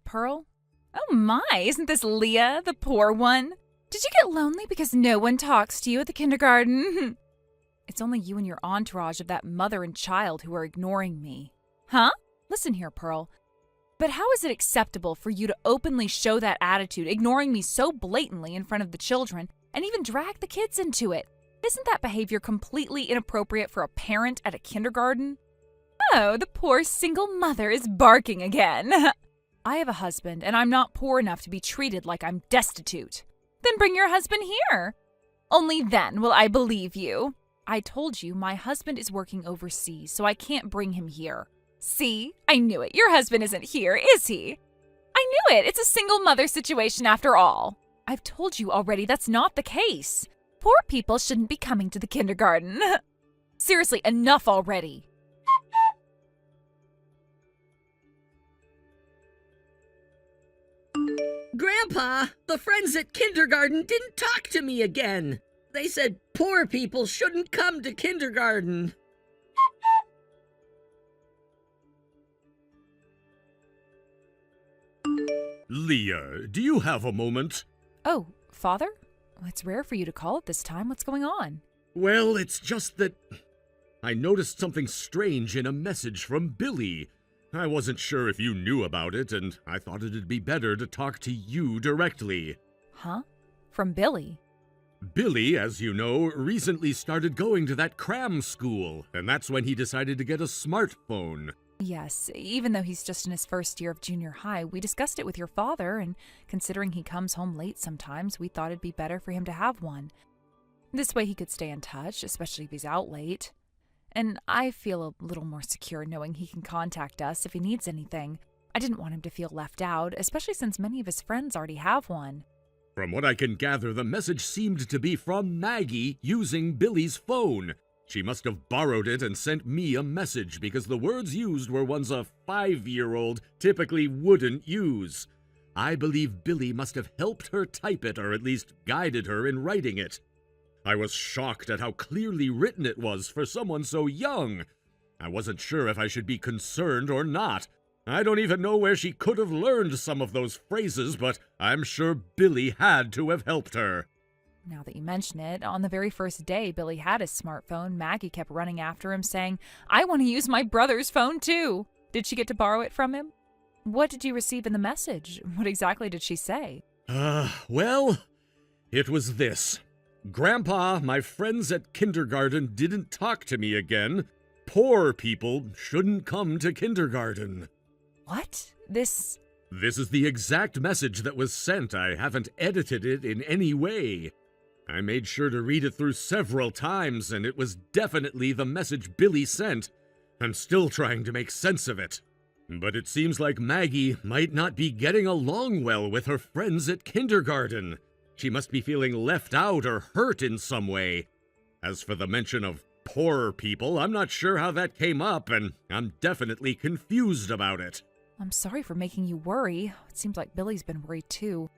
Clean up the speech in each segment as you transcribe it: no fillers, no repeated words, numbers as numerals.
Pearl? Oh my, isn't this Leah, the poor one? Did you get lonely because no one talks to you at the kindergarten? It's only you and your entourage of that mother and child who are ignoring me. Huh? Listen here, Pearl. But how is it acceptable for you to openly show that attitude, ignoring me so blatantly in front of the children, and even drag the kids into it? Isn't that behavior completely inappropriate for a parent at a kindergarten? Oh, the poor single mother is barking again. I have a husband, and I'm not poor enough to be treated like I'm destitute. Then bring your husband here. Only then will I believe you. I told you my husband is working overseas, so I can't bring him here. See? I knew it. Your husband isn't here, is he? I knew it. It's a single mother situation after all. I've told you already that's not the case. Poor people shouldn't be coming to the kindergarten. Seriously, enough already. Grandpa, the friends at kindergarten didn't talk to me again. They said poor people shouldn't come to kindergarten. Leah, do you have a moment? Oh, Father? It's rare for you to call at this time. What's going on? Well, it's just that I noticed something strange in a message from Billy. I wasn't sure if you knew about it, and I thought it'd be better to talk to you directly. Huh? From Billy? Billy, as you know, recently started going to that cram school, and that's when he decided to get a smartphone. Yes, even though he's just in his first year of junior high, we discussed it with your father, and considering he comes home late sometimes, we thought it'd be better for him to have one. This way he could stay in touch, especially if he's out late. And I feel a little more secure knowing he can contact us if he needs anything. I didn't want him to feel left out, especially since many of his friends already have one. From what I can gather, the message seemed to be from Maggie using Billy's phone. She must have borrowed it and sent me a message because the words used were ones a 5-year-old typically wouldn't use. I believe Billy must have helped her type it or at least guided her in writing it. I was shocked at how clearly written it was for someone so young. I wasn't sure if I should be concerned or not. I don't even know where she could have learned some of those phrases, but I'm sure Billy had to have helped her. Now that you mention it, on the very first day Billy had his smartphone, Maggie kept running after him saying, "I want to use my brother's phone too." Did she get to borrow it from him? What did you receive in the message? What exactly did she say? Well, it was this. Grandpa, my friends at kindergarten didn't talk to me again. Poor people shouldn't come to kindergarten. What? This is the exact message that was sent. I haven't edited it in any way. I made sure to read it through several times, and it was definitely the message Billy sent. I'm still trying to make sense of it. But it seems like Maggie might not be getting along well with her friends at kindergarten. She must be feeling left out or hurt in some way. As for the mention of poor people, I'm not sure how that came up, and I'm definitely confused about it. I'm sorry for making you worry. It seems like Billy's been worried too.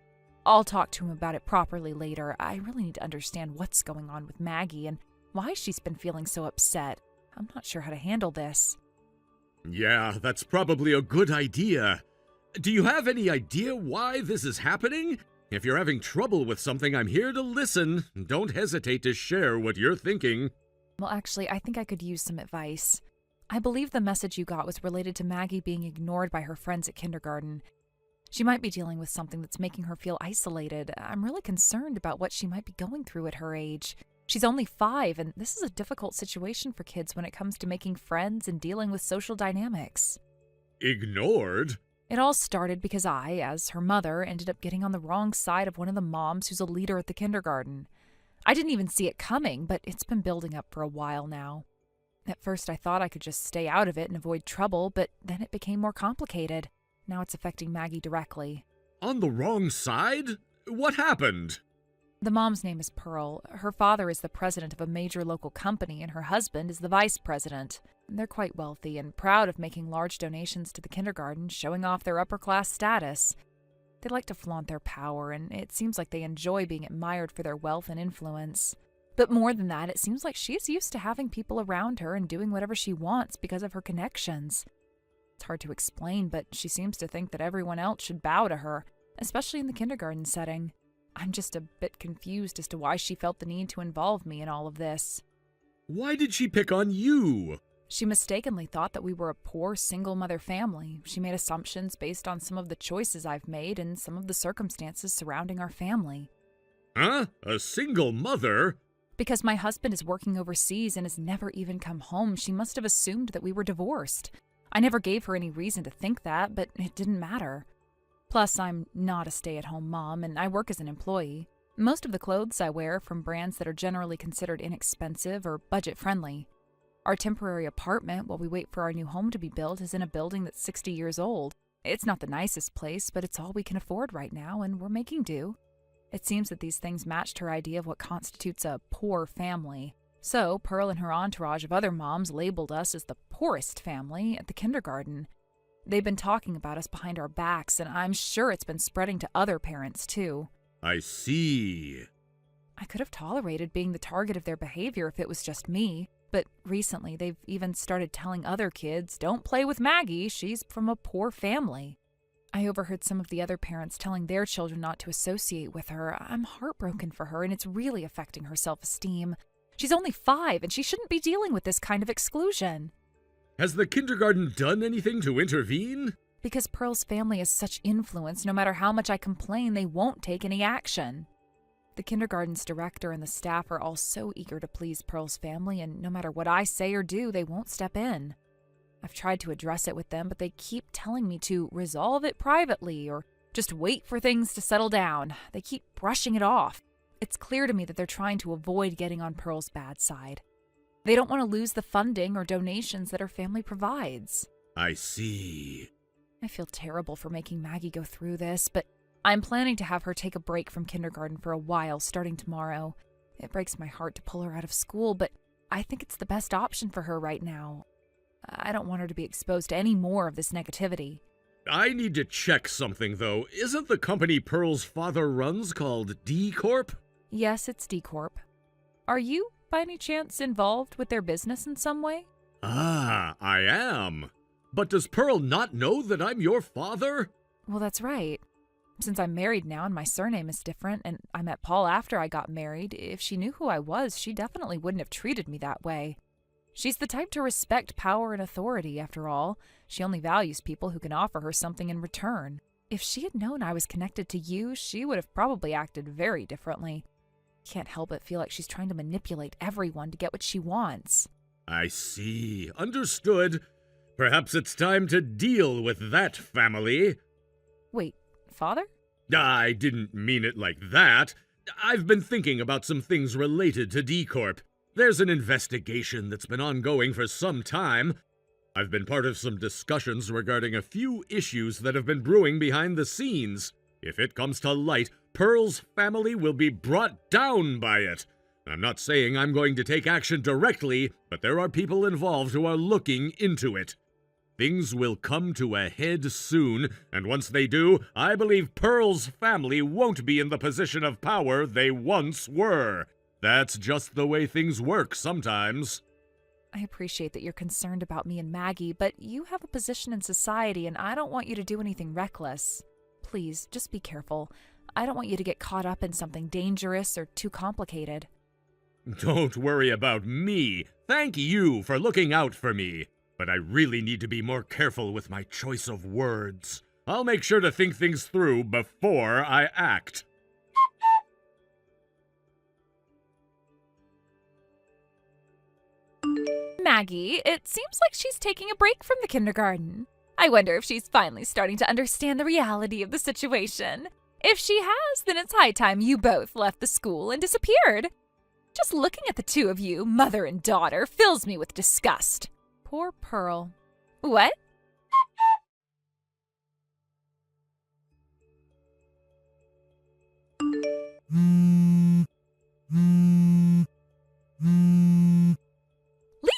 I'll talk to him about it properly later. I really need to understand what's going on with Maggie and why she's been feeling so upset. I'm not sure how to handle this. Yeah, that's probably a good idea. Do you have any idea why this is happening? If you're having trouble with something, I'm here to listen. Don't hesitate to share what you're thinking. Well, actually, I think I could use some advice. I believe the message you got was related to Maggie being ignored by her friends at kindergarten. She might be dealing with something that's making her feel isolated. I'm really concerned about what she might be going through at her age. She's only 5, and this is a difficult situation for kids when it comes to making friends and dealing with social dynamics. Ignored? It all started because I, as her mother, ended up getting on the wrong side of one of the moms who's a leader at the kindergarten. I didn't even see it coming, but it's been building up for a while now. At first I thought I could just stay out of it and avoid trouble, but then it became more complicated. Now it's affecting Maggie directly. On the wrong side? What happened? The mom's name is Pearl. Her father is the president of a major local company, and her husband is the vice president. They're quite wealthy and proud of making large donations to the kindergarten, showing off their upper-class status. They like to flaunt their power, and it seems like they enjoy being admired for their wealth and influence. But more than that, it seems like she's used to having people around her and doing whatever she wants because of her connections. It's It's hard to explain, but she seems to think that everyone else should bow to her, especially in the kindergarten setting. I'm just a bit confused as to why she felt the need to involve me in all of this. Why did she pick on you? She mistakenly thought that we were a poor single-mother family. She made assumptions based on some of the choices I've made and some of the circumstances surrounding our family. Huh? A single mother? Because my husband is working overseas and has never even come home, she must have assumed that we were divorced. I never gave her any reason to think that, but it didn't matter. Plus, I'm not a stay-at-home mom, and I work as an employee. Most of the clothes I wear are from brands that are generally considered inexpensive or budget-friendly. Our temporary apartment, while we wait for our new home to be built, is in a building that's 60 years old. It's not the nicest place, but it's all we can afford right now, and we're making do. It seems that these things matched her idea of what constitutes a poor family. So, Pearl and her entourage of other moms labeled us as the poorest family at the kindergarten. They've been talking about us behind our backs, and I'm sure it's been spreading to other parents, too. I see. I could have tolerated being the target of their behavior if it was just me, but recently they've even started telling other kids, "Don't play with Maggie, she's from a poor family." I overheard some of the other parents telling their children not to associate with her. I'm heartbroken for her, and it's really affecting her self-esteem. She's only 5, and she shouldn't be dealing with this kind of exclusion. Has the kindergarten done anything to intervene? Because Pearl's family has such influence, no matter how much I complain, they won't take any action. The kindergarten's director and the staff are all so eager to please Pearl's family, and no matter what I say or do, they won't step in. I've tried to address it with them, but they keep telling me to resolve it privately or just wait for things to settle down. They keep brushing it off. It's clear to me that they're trying to avoid getting on Pearl's bad side. They don't want to lose the funding or donations that her family provides. I see. I feel terrible for making Maggie go through this, but I'm planning to have her take a break from kindergarten for a while starting tomorrow. It breaks my heart to pull her out of school, but I think it's the best option for her right now. I don't want her to be exposed to any more of this negativity. I need to check something, though. Isn't the company Pearl's father runs called D Corp? Yes, it's D Corp. Are you, by any chance, involved with their business in some way? Ah, I am. But does Pearl not know that I'm your father? Well, that's right. Since I'm married now and my surname is different, and I met Paul after I got married, if she knew who I was, she definitely wouldn't have treated me that way. She's the type to respect power and authority, after all. She only values people who can offer her something in return. If she had known I was connected to you, she would have probably acted very differently. Can't help but feel like she's trying to manipulate everyone to get what she wants. I see. Understood. Perhaps it's time to deal with that family. Wait, father? I didn't mean it like that. I've been thinking about some things related to D Corp. There's an investigation that's been ongoing for some time. I've been part of some discussions regarding a few issues that have been brewing behind the scenes. If it comes to light, Pearl's family will be brought down by it. I'm not saying I'm going to take action directly, but there are people involved who are looking into it. Things will come to a head soon, and once they do, I believe Pearl's family won't be in the position of power they once were. That's just the way things work sometimes. I appreciate that you're concerned about me and Maggie, but you have a position in society and I don't want you to do anything reckless. Please, just be careful. I don't want you to get caught up in something dangerous or too complicated. Don't worry about me. Thank you for looking out for me. But I really need to be more careful with my choice of words. I'll make sure to think things through before I act. Maggie, it seems like she's taking a break from the kindergarten. I wonder if she's finally starting to understand the reality of the situation. If she has, then it's high time you both left the school and disappeared. Just looking at the two of you, mother and daughter, fills me with disgust. Poor Pearl. What?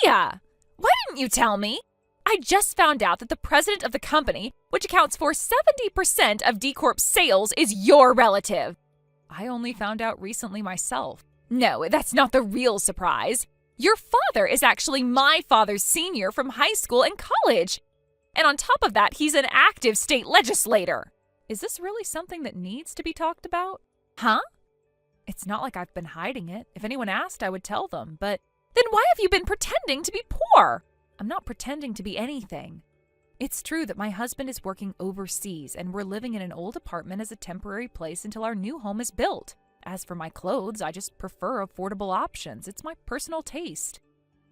Leah! Why didn't you tell me? I just found out that the president of the company, which accounts for 70% of D Corp's sales, is your relative. I only found out recently myself. No, that's not the real surprise. Your father is actually my father's senior from high school and college. And on top of that, he's an active state legislator. Is this really something that needs to be talked about? Huh? It's not like I've been hiding it. If anyone asked, I would tell them. But then why have you been pretending to be poor? I'm not pretending to be anything. It's true that my husband is working overseas and we're living in an old apartment as a temporary place until our new home is built. As for my clothes, I just prefer affordable options. It's my personal taste.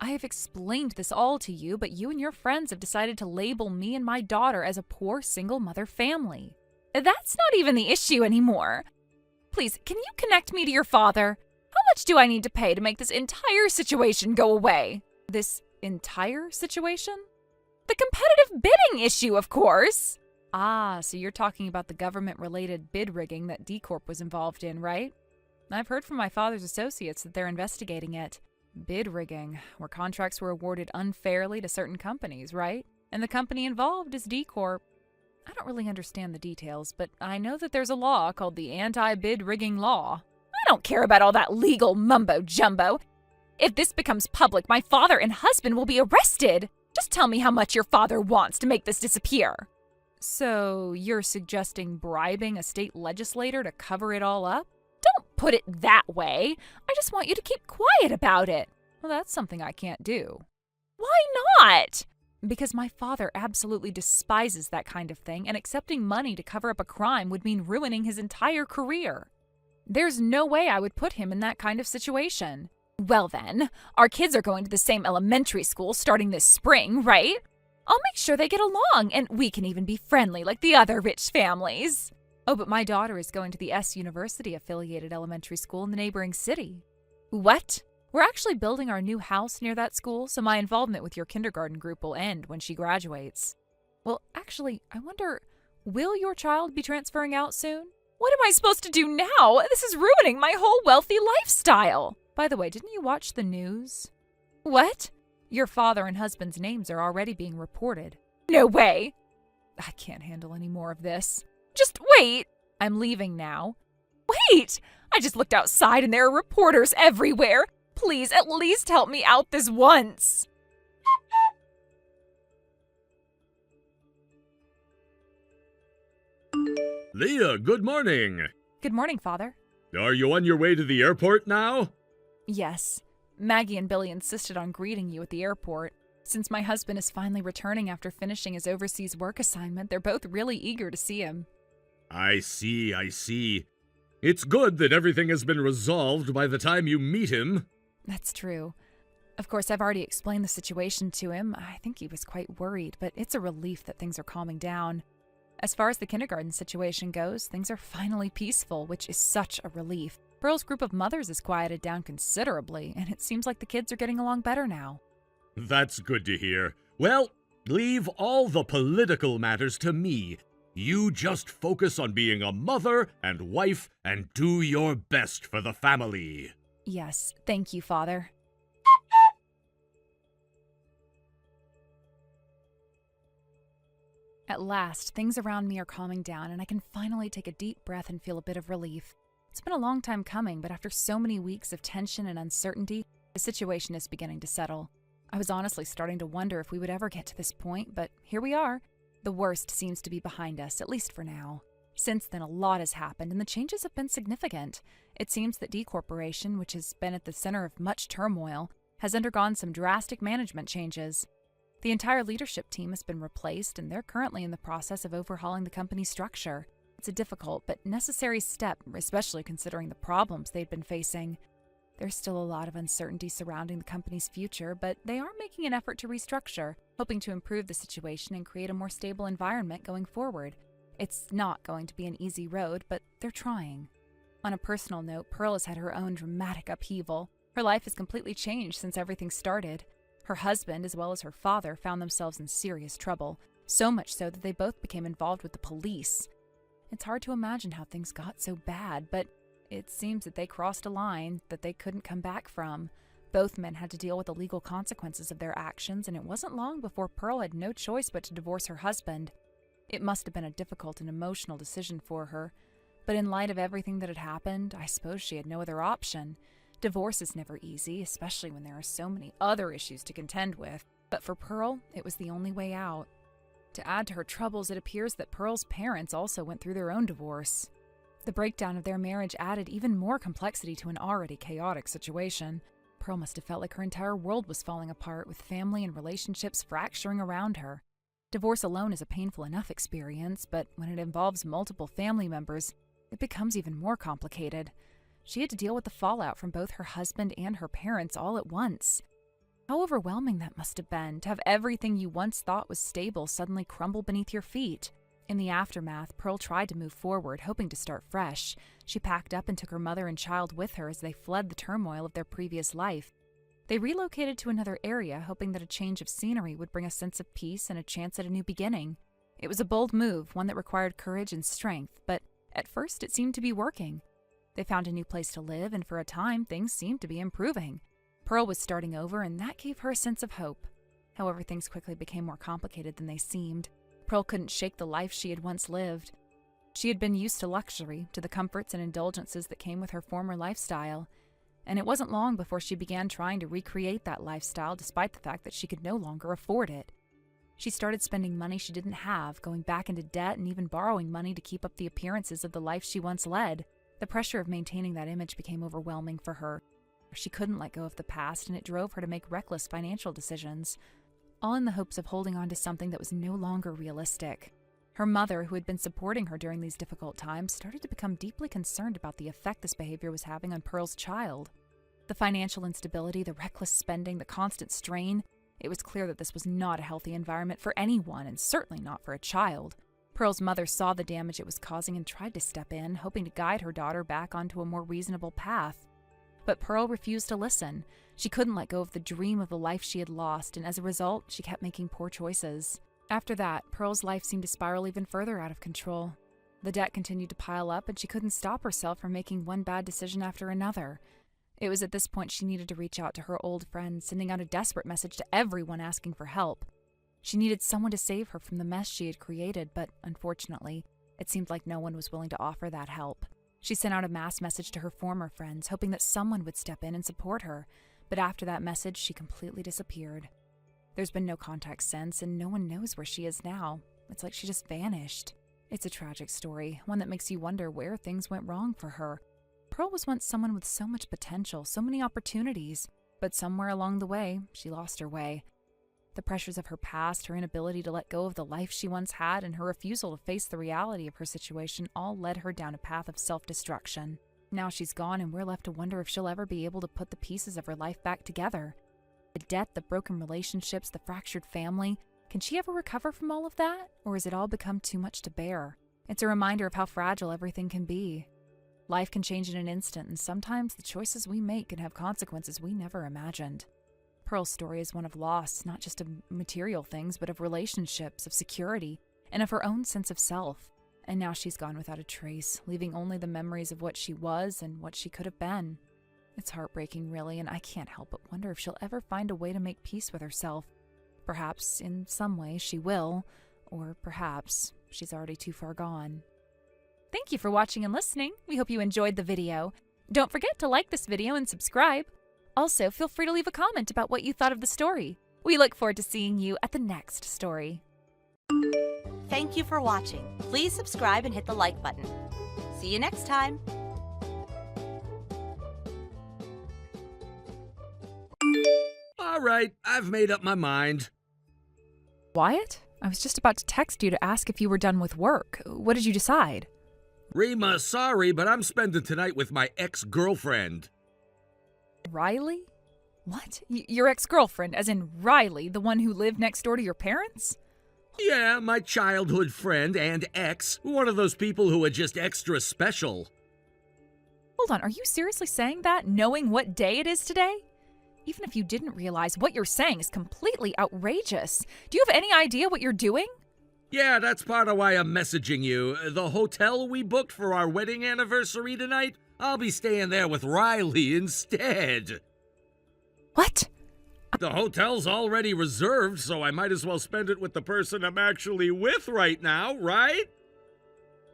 I have explained this all to you, but you and your friends have decided to label me and my daughter as a poor single mother family. That's not even the issue anymore. Please, can you connect me to your father? How much do I need to pay to make this entire situation go away? This entire situation? The competitive bidding issue, of course. Ah, so you're talking about the government-related bid rigging that D Corp was involved in, right? I've heard from my father's associates that they're investigating it. Bid rigging, where contracts were awarded unfairly to certain companies, right? And the company involved is D Corp. I don't really understand the details, but I know that there's a law called the Anti-Bid Rigging Law. I don't care about all that legal mumbo-jumbo. If this becomes public, my father and husband will be arrested. Just tell me how much your father wants to make this disappear. So you're suggesting bribing a state legislator to cover it all up? Don't put it that way. I just want you to keep quiet about it. Well, that's something I can't do. Why not? Because my father absolutely despises that kind of thing, and accepting money to cover up a crime would mean ruining his entire career. There's no way I would put him in that kind of situation. Well then, our kids are going to the same elementary school starting this spring, right? I'll make sure they get along, and we can even be friendly like the other rich families. Oh, but my daughter is going to the S University-affiliated elementary school in the neighboring city. What? We're actually building our new house near that school, so my involvement with your kindergarten group will end when she graduates. Well, actually, I wonder, will your child be transferring out soon? What am I supposed to do now? This is ruining my whole wealthy lifestyle. By the way, didn't you watch the news? What? Your father and husband's names are already being reported. No way! I can't handle any more of this. Just wait! I'm leaving now. Wait! I just looked outside and there are reporters everywhere. Please, at least help me out this once. Leah, good morning. Good morning, Father. Are you on your way to the airport now? Yes. Maggie and Billy insisted on greeting you at the airport. Since my husband is finally returning after finishing his overseas work assignment, they're both really eager to see him. I see. It's good that everything has been resolved by the time you meet him. That's true. Of course, I've already explained the situation to him. I think he was quite worried, but it's a relief that things are calming down. As far as the kindergarten situation goes, things are finally peaceful, which is such a relief. Pearl's group of mothers has quieted down considerably, and it seems like the kids are getting along better now. That's good to hear. Well, leave all the political matters to me. You just focus on being a mother and wife and do your best for the family. Yes, thank you, Father. At last, things around me are calming down, and I can finally take a deep breath and feel a bit of relief. It's been a long time coming, but after so many weeks of tension and uncertainty, the situation is beginning to settle. I was honestly starting to wonder if we would ever get to this point, but here we are. The worst seems to be behind us, at least for now. Since then, a lot has happened, and the changes have been significant. It seems that D Corporation, which has been at the center of much turmoil, has undergone some drastic management changes. The entire leadership team has been replaced, and they're currently in the process of overhauling the company's structure. It's a difficult but necessary step, especially considering the problems they'd been facing. There's still a lot of uncertainty surrounding the company's future, but they are making an effort to restructure, hoping to improve the situation and create a more stable environment going forward. It's not going to be an easy road, but they're trying. On a personal note, Pearl has had her own dramatic upheaval. Her life has completely changed since everything started. Her husband, as well as her father, found themselves in serious trouble, so much so that they both became involved with the police. It's hard to imagine how things got so bad, but it seems that they crossed a line that they couldn't come back from. Both men had to deal with the legal consequences of their actions, and it wasn't long before Pearl had no choice but to divorce her husband. It must have been a difficult and emotional decision for her, but in light of everything that had happened, I suppose she had no other option. Divorce is never easy, especially when there are so many other issues to contend with, but for Pearl, it was the only way out. To add to her troubles, it appears that Pearl's parents also went through their own divorce. The breakdown of their marriage added even more complexity to an already chaotic situation. Pearl must have felt like her entire world was falling apart, with family and relationships fracturing around her. Divorce alone is a painful enough experience, but when it involves multiple family members, it becomes even more complicated. She had to deal with the fallout from both her husband and her parents all at once. How overwhelming that must have been, to have everything you once thought was stable suddenly crumble beneath your feet. In the aftermath, Pearl tried to move forward, hoping to start fresh. She packed up and took her mother and child with her as they fled the turmoil of their previous life. They relocated to another area, hoping that a change of scenery would bring a sense of peace and a chance at a new beginning. It was a bold move, one that required courage and strength, but at first it seemed to be working. They found a new place to live, and for a time, things seemed to be improving. Pearl was starting over, and that gave her a sense of hope. However, things quickly became more complicated than they seemed. Pearl couldn't shake the life she had once lived. She had been used to luxury, to the comforts and indulgences that came with her former lifestyle, and it wasn't long before she began trying to recreate that lifestyle despite the fact that she could no longer afford it. She started spending money she didn't have, going back into debt and even borrowing money to keep up the appearances of the life she once led. The pressure of maintaining that image became overwhelming for her. She couldn't let go of the past, and it drove her to make reckless financial decisions, all in the hopes of holding on to something that was no longer realistic. Her mother, who had been supporting her during these difficult times, started to become deeply concerned about the effect this behavior was having on Pearl's child. The financial instability, the reckless spending, the constant strain, it was clear that this was not a healthy environment for anyone, and certainly not for a child. Pearl's mother saw the damage it was causing and tried to step in, hoping to guide her daughter back onto a more reasonable path. But Pearl refused to listen. She couldn't let go of the dream of the life she had lost, and as a result, she kept making poor choices. After that, Pearl's life seemed to spiral even further out of control. The debt continued to pile up, and she couldn't stop herself from making one bad decision after another. It was at this point she needed to reach out to her old friends, sending out a desperate message to everyone asking for help. She needed someone to save her from the mess she had created, but unfortunately, it seemed like no one was willing to offer that help. She sent out a mass message to her former friends, hoping that someone would step in and support her, but after that message, she completely disappeared. There's been no contact since, and no one knows where she is now. It's like she just vanished. It's a tragic story, one that makes you wonder where things went wrong for her. Pearl was once someone with so much potential, so many opportunities, but somewhere along the way, she lost her way. The pressures of her past, her inability to let go of the life she once had, and her refusal to face the reality of her situation all led her down a path of self-destruction. Now she's gone, and we're left to wonder if she'll ever be able to put the pieces of her life back together. The debt, the broken relationships, the fractured family, can she ever recover from all of that? Or has it all become too much to bear? It's a reminder of how fragile everything can be. Life can change in an instant, and sometimes the choices we make can have consequences we never imagined. Pearl's story is one of loss, not just of material things, but of relationships, of security, and of her own sense of self. And now she's gone without a trace, leaving only the memories of what she was and what she could have been. It's heartbreaking, really, and I can't help but wonder if she'll ever find a way to make peace with herself. Perhaps, in some way, she will, or perhaps she's already too far gone. Thank you for watching and listening. We hope you enjoyed the video. Don't forget to like this video and subscribe. Also, feel free to leave a comment about what you thought of the story. We look forward to seeing you at the next story. Thank you for watching. Please subscribe and hit the like button. See you next time. All right, I've made up my mind. Wyatt? I was just about to text you to ask if you were done with work. What did you decide? Rima, sorry, but I'm spending tonight with my ex-girlfriend. Riley? What? Your ex-girlfriend, as in Riley, the one who lived next door to your parents? Yeah, my childhood friend and ex. One of those people who are just extra special. Hold on, are you seriously saying that, knowing what day it is today? Even if you didn't realize, what you're saying is completely outrageous. Do you have any idea what you're doing? Yeah, that's part of why I'm messaging you. The hotel we booked for our wedding anniversary tonight, I'll be staying there with Riley instead. What? The hotel's already reserved, so I might as well spend it with the person I'm actually with right now, right?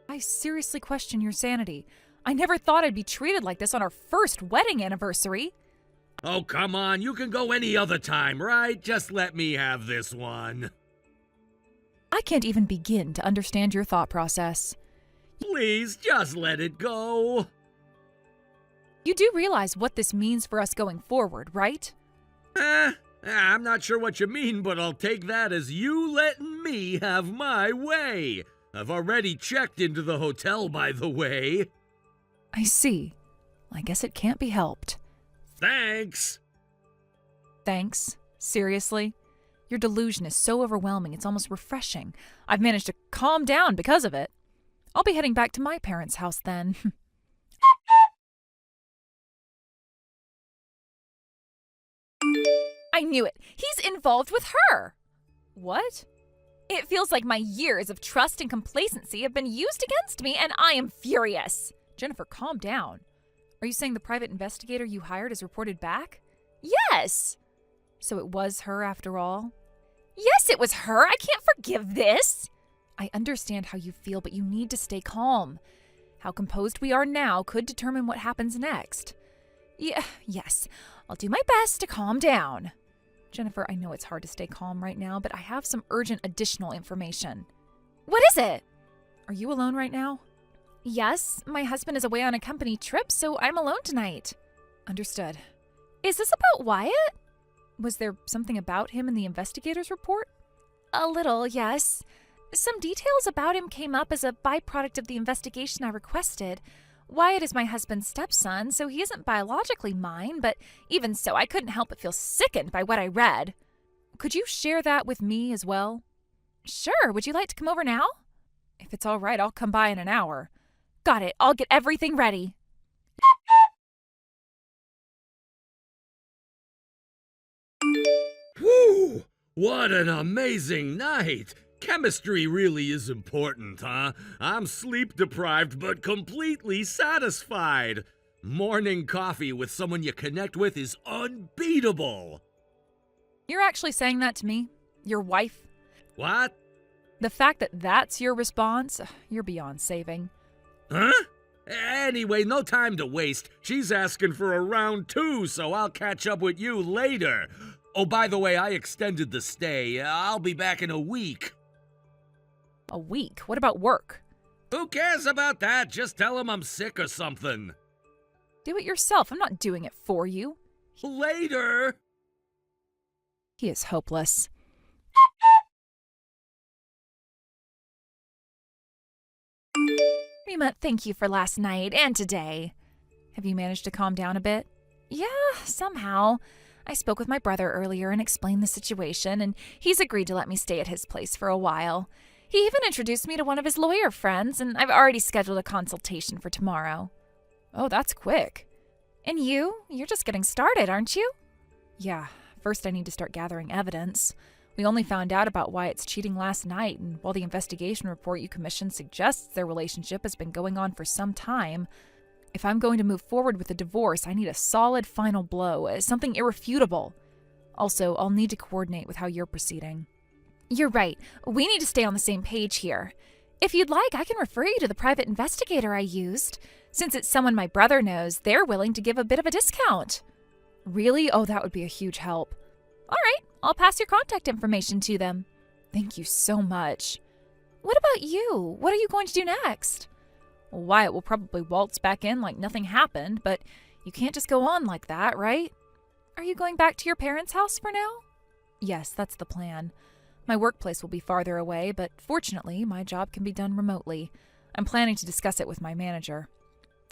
I seriously question your sanity. I never thought I'd be treated like this on our first wedding anniversary. Oh, come on, you can go any other time, right? Just let me have this one. I can't even begin to understand your thought process. Please, just let it go. You do realize what this means for us going forward, right? I'm not sure what you mean, but I'll take that as you letting me have my way. I've already checked into the hotel, by the way. I see. I guess it can't be helped. Thanks. Thanks? Seriously? Your delusion is so overwhelming, it's almost refreshing. I've managed to calm down because of it. I'll be heading back to my parents' house then. I knew it. He's involved with her. What? It feels like my years of trust and complacency have been used against me, and I am furious. Jennifer, calm down. Are you saying the private investigator you hired has reported back? Yes. So it was her after all? Yes, it was her. I can't forgive this. I understand how you feel, but you need to stay calm. How composed we are now could determine what happens next. Yes, I'll do my best to calm down. Jennifer, I know it's hard to stay calm right now, but I have some urgent additional information. What is it? Are you alone right now? Yes, my husband is away on a company trip, so I'm alone tonight. Understood. Is this about Wyatt? Was there something about him in the investigator's report? A little, yes. Some details about him came up as a byproduct of the investigation I requested. Wyatt is my husband's stepson, so he isn't biologically mine, but even so, I couldn't help but feel sickened by what I read. Could you share that with me as well? Sure, would you like to come over now? If it's all right, I'll come by in an hour. Got it, I'll get everything ready. Whew! What an amazing night! Chemistry really is important, huh? I'm sleep-deprived but completely satisfied. Morning coffee with someone you connect with is unbeatable. You're actually saying that to me? Your wife? What? The fact that that's your response, you're beyond saving. Huh? Anyway, no time to waste. She's asking for a round 2, so I'll catch up with you later. Oh, by the way, I extended the stay. I'll be back in a week. A week? What about work? Who cares about that? Just tell him I'm sick or something. Do it yourself. I'm not doing it for you. Later. He is hopeless. Rima, thank you for last night and today. Have you managed to calm down a bit? Yeah, somehow. I spoke with my brother earlier and explained the situation, and he's agreed to let me stay at his place for a while. He even introduced me to one of his lawyer friends, and I've already scheduled a consultation for tomorrow. Oh, that's quick. And you're just getting started, aren't you? Yeah, first I need to start gathering evidence. We only found out about Wyatt's cheating last night, and while the investigation report you commissioned suggests their relationship has been going on for some time, if I'm going to move forward with the divorce, I need a solid final blow, something irrefutable. Also, I'll need to coordinate with how you're proceeding. You're right. We need to stay on the same page here. If you'd like, I can refer you to the private investigator I used. Since it's someone my brother knows, they're willing to give a bit of a discount. Really? Oh, that would be a huge help. All right, I'll pass your contact information to them. Thank you so much. What about you? What are you going to do next? Well, Wyatt will probably waltz back in like nothing happened, but you can't just go on like that, right? Are you going back to your parents' house for now? Yes, that's the plan. My workplace will be farther away, but fortunately, my job can be done remotely. I'm planning to discuss it with my manager.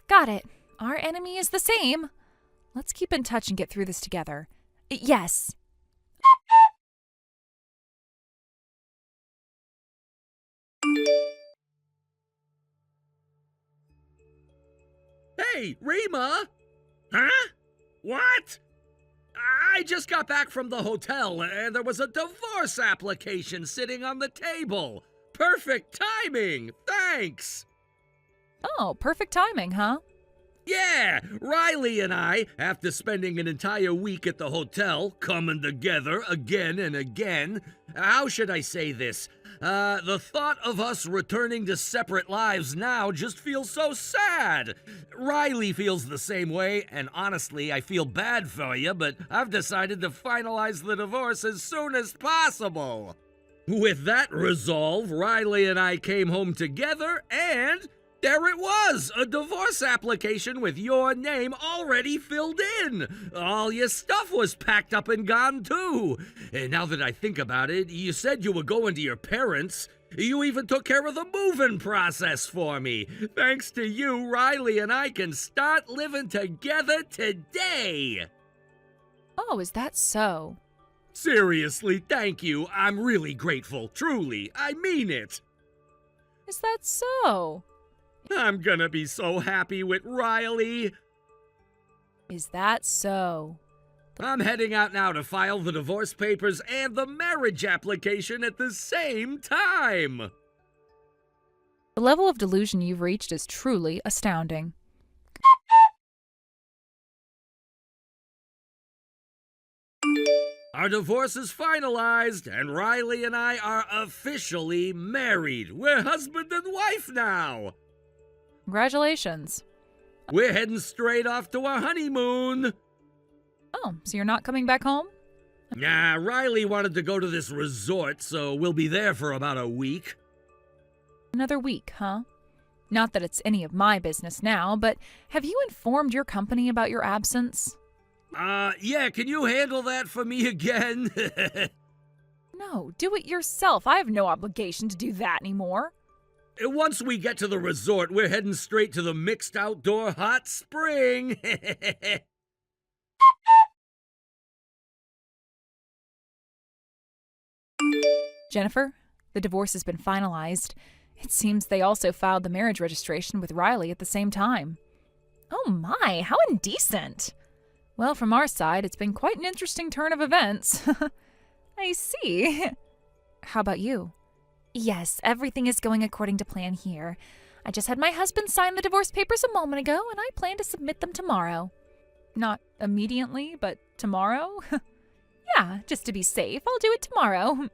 Got it. Our enemy is the same. Let's keep in touch and get through this together. Yes. Hey, Rima! Huh? What? I just got back from the hotel and there was a divorce application sitting on the table. Perfect timing! Thanks! Oh, perfect timing, huh? Yeah, Riley and I, after spending an entire week at the hotel, coming together again and again, how should I say this? The thought of us returning to separate lives now just feels so sad. Riley feels the same way, and honestly, I feel bad for you, but I've decided to finalize the divorce as soon as possible. With that resolve, Riley and I came home together, and there it was, a divorce application with your name already filled in. All your stuff was packed up and gone, too. And now that I think about it, you said you were going to your parents'. You even took care of the moving process for me. Thanks to you, Riley and I can start living together today. Oh, is that so? Seriously, thank you. I'm really grateful. Truly, I mean it. Is that so? I'm gonna be so happy with Riley. Is that so? I'm heading out now to file the divorce papers and the marriage application at the same time. The level of delusion you've reached is truly astounding. Our divorce is finalized, and Riley and I are officially married. We're husband and wife now. Congratulations. We're heading straight off to our honeymoon. Oh, so you're not coming back home? Nah, Riley wanted to go to this resort, so we'll be there for about a week. Another week, huh? Not that it's any of my business now, but have you informed your company about your absence? Yeah, can you handle that for me again? No, do it yourself. I have no obligation to do that anymore. Once we get to the resort, we're heading straight to the mixed outdoor hot spring. Jennifer, the divorce has been finalized. It seems they also filed the marriage registration with Riley at the same time. Oh my, how indecent! Well, from our side, it's been quite an interesting turn of events. I see. How about you? Yes, everything is going according to plan here. I just had my husband sign the divorce papers a moment ago, and I plan to submit them tomorrow. Not immediately, but tomorrow? Yeah, just to be safe, I'll do it tomorrow.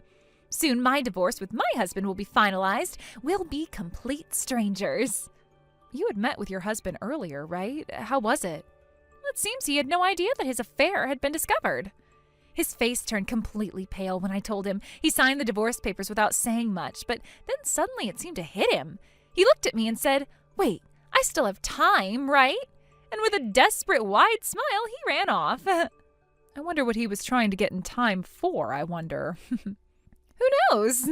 Soon my divorce with my husband will be finalized. We'll be complete strangers. You had met with your husband earlier, right? How was it? It seems he had no idea that his affair had been discovered. His face turned completely pale when I told him. He signed the divorce papers without saying much, but then suddenly it seemed to hit him. He looked at me and said, "Wait, I still have time, right?" And with a desperate wide smile, he ran off. I wonder what he was trying to get in time for, I wonder. Who knows?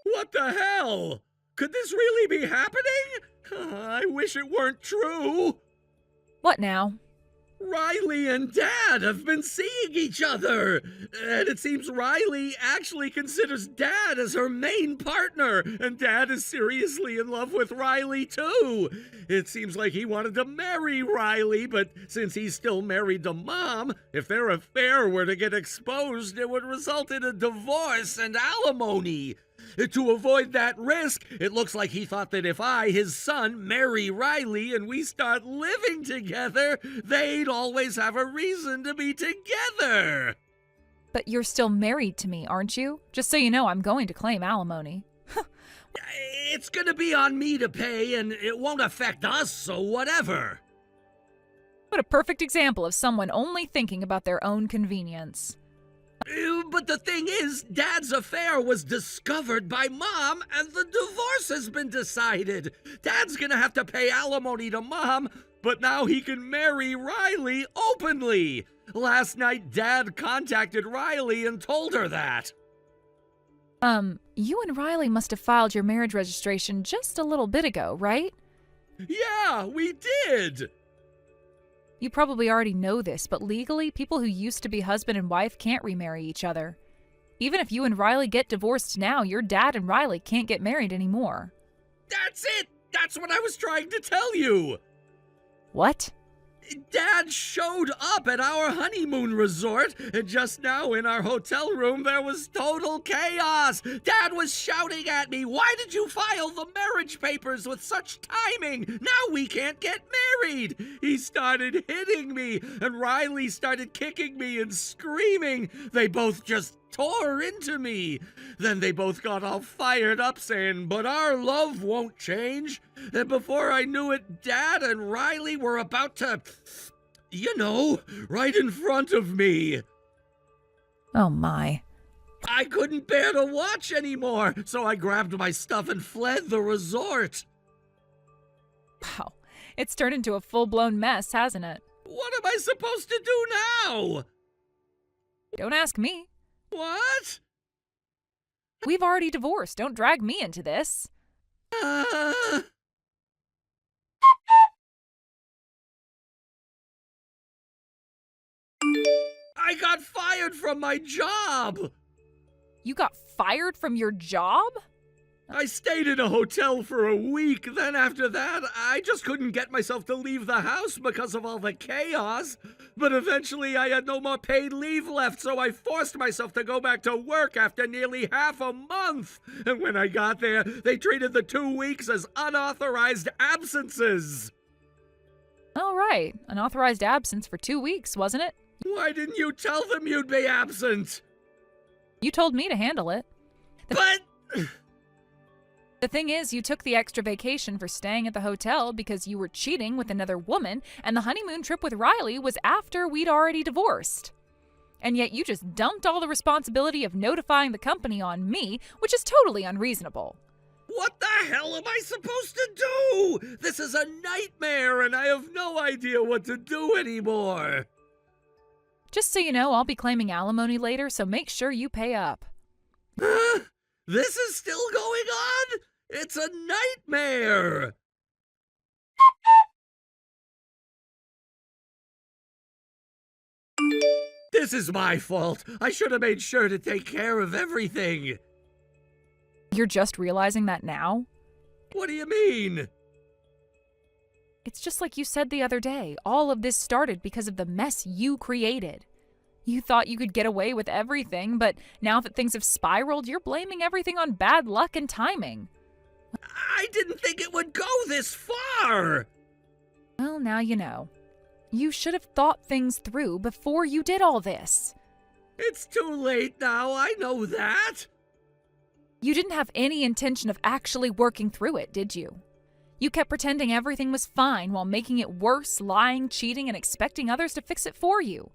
What the hell? Could this really be happening? I wish it weren't true. What now? Riley and Dad have been seeing each other, and it seems Riley actually considers Dad as her main partner, and Dad is seriously in love with Riley too. It seems like he wanted to marry Riley, but since he's still married to Mom, if their affair were to get exposed, it would result in a divorce and alimony. To avoid that risk, it looks like he thought that if I, his son, marry Riley and we start living together, they'd always have a reason to be together. But you're still married to me, aren't you? Just so you know, I'm going to claim alimony. It's gonna be on me to pay, and it won't affect us, so whatever. What a perfect example of someone only thinking about their own convenience. But the thing is, Dad's affair was discovered by Mom, and the divorce has been decided. Dad's gonna have to pay alimony to Mom, but now he can marry Riley openly. Last night, Dad contacted Riley and told her that. You and Riley must have filed your marriage registration just a little bit ago, right? Yeah, we did. You probably already know this, but legally, people who used to be husband and wife can't remarry each other. Even if you and Riley get divorced now, your dad and Riley can't get married anymore. That's it! That's what I was trying to tell you! What? Dad showed up at our honeymoon resort, and just now in our hotel room there was total chaos. Dad was shouting at me, "Why did you file the marriage papers with such timing? Now we can't get married!" He started hitting me, and Riley started kicking me and screaming. They both just tore into me. Then they both got all fired up saying, "But our love won't change." And before I knew it, Dad and Riley were about to You know, right in front of me. Oh my. I couldn't bear to watch anymore, so I grabbed my stuff and fled the resort. Wow. It's turned into a full-blown mess, hasn't it? What am I supposed to do now? Don't ask me. What? We've already divorced. Don't drag me into this. I got fired from my job. You got fired from your job? I stayed in a hotel for a week. Then after that, I just couldn't get myself to leave the house because of all the chaos. But eventually I had no more paid leave left, so I forced myself to go back to work after nearly half a month. And when I got there, they treated the 2 weeks as unauthorized absences. All right. Unauthorized absence for 2 weeks, wasn't it? Why didn't you tell them you'd be absent? You told me to handle it. But... The thing is, you took the extra vacation for staying at the hotel because you were cheating with another woman, and the honeymoon trip with Riley was after we'd already divorced. And yet you just dumped all the responsibility of notifying the company on me, which is totally unreasonable. What the hell am I supposed to do? This is a nightmare, and I have no idea what to do anymore. Just so you know, I'll be claiming alimony later, so make sure you pay up. This is still going on? It's a nightmare! This is my fault. I should have made sure to take care of everything. You're just realizing that now? What do you mean? It's just like you said the other day. All of this started because of the mess you created. You thought you could get away with everything, but now that things have spiraled, you're blaming everything on bad luck and timing. I didn't think it would go this far! Well, now you know. You should have thought things through before you did all this. It's too late now, I know that. You didn't have any intention of actually working through it, did you? You kept pretending everything was fine while making it worse, lying, cheating, and expecting others to fix it for you.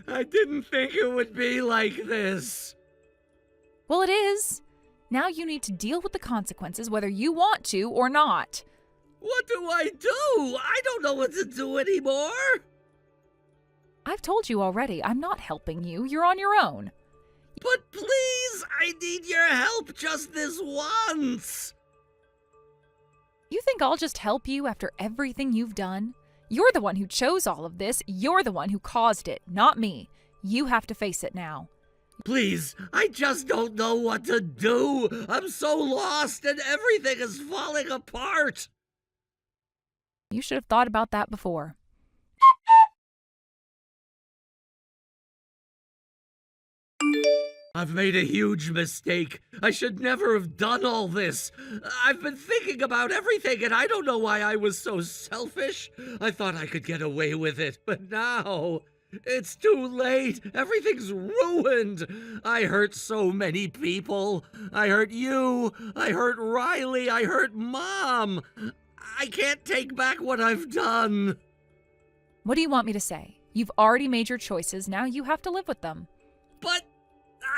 I didn't think it would be like this. Well, it is. Now you need to deal with the consequences whether you want to or not. What do I do? I don't know what to do anymore. I've told you already, I'm not helping you. You're on your own. But please, I need your help just this once. You think I'll just help you after everything you've done? You're the one who chose all of this. You're the one who caused it, not me. You have to face it now. Please, I just don't know what to do. I'm so lost and everything is falling apart. You should have thought about that before. I've made a huge mistake. I should never have done all this. I've been thinking about everything, and I don't know why I was so selfish. I thought I could get away with it, but now it's too late. Everything's ruined. I hurt so many people. I hurt you. I hurt Riley. I hurt Mom. I can't take back what I've done. What do you want me to say? You've already made your choices. Now you have to live with them. But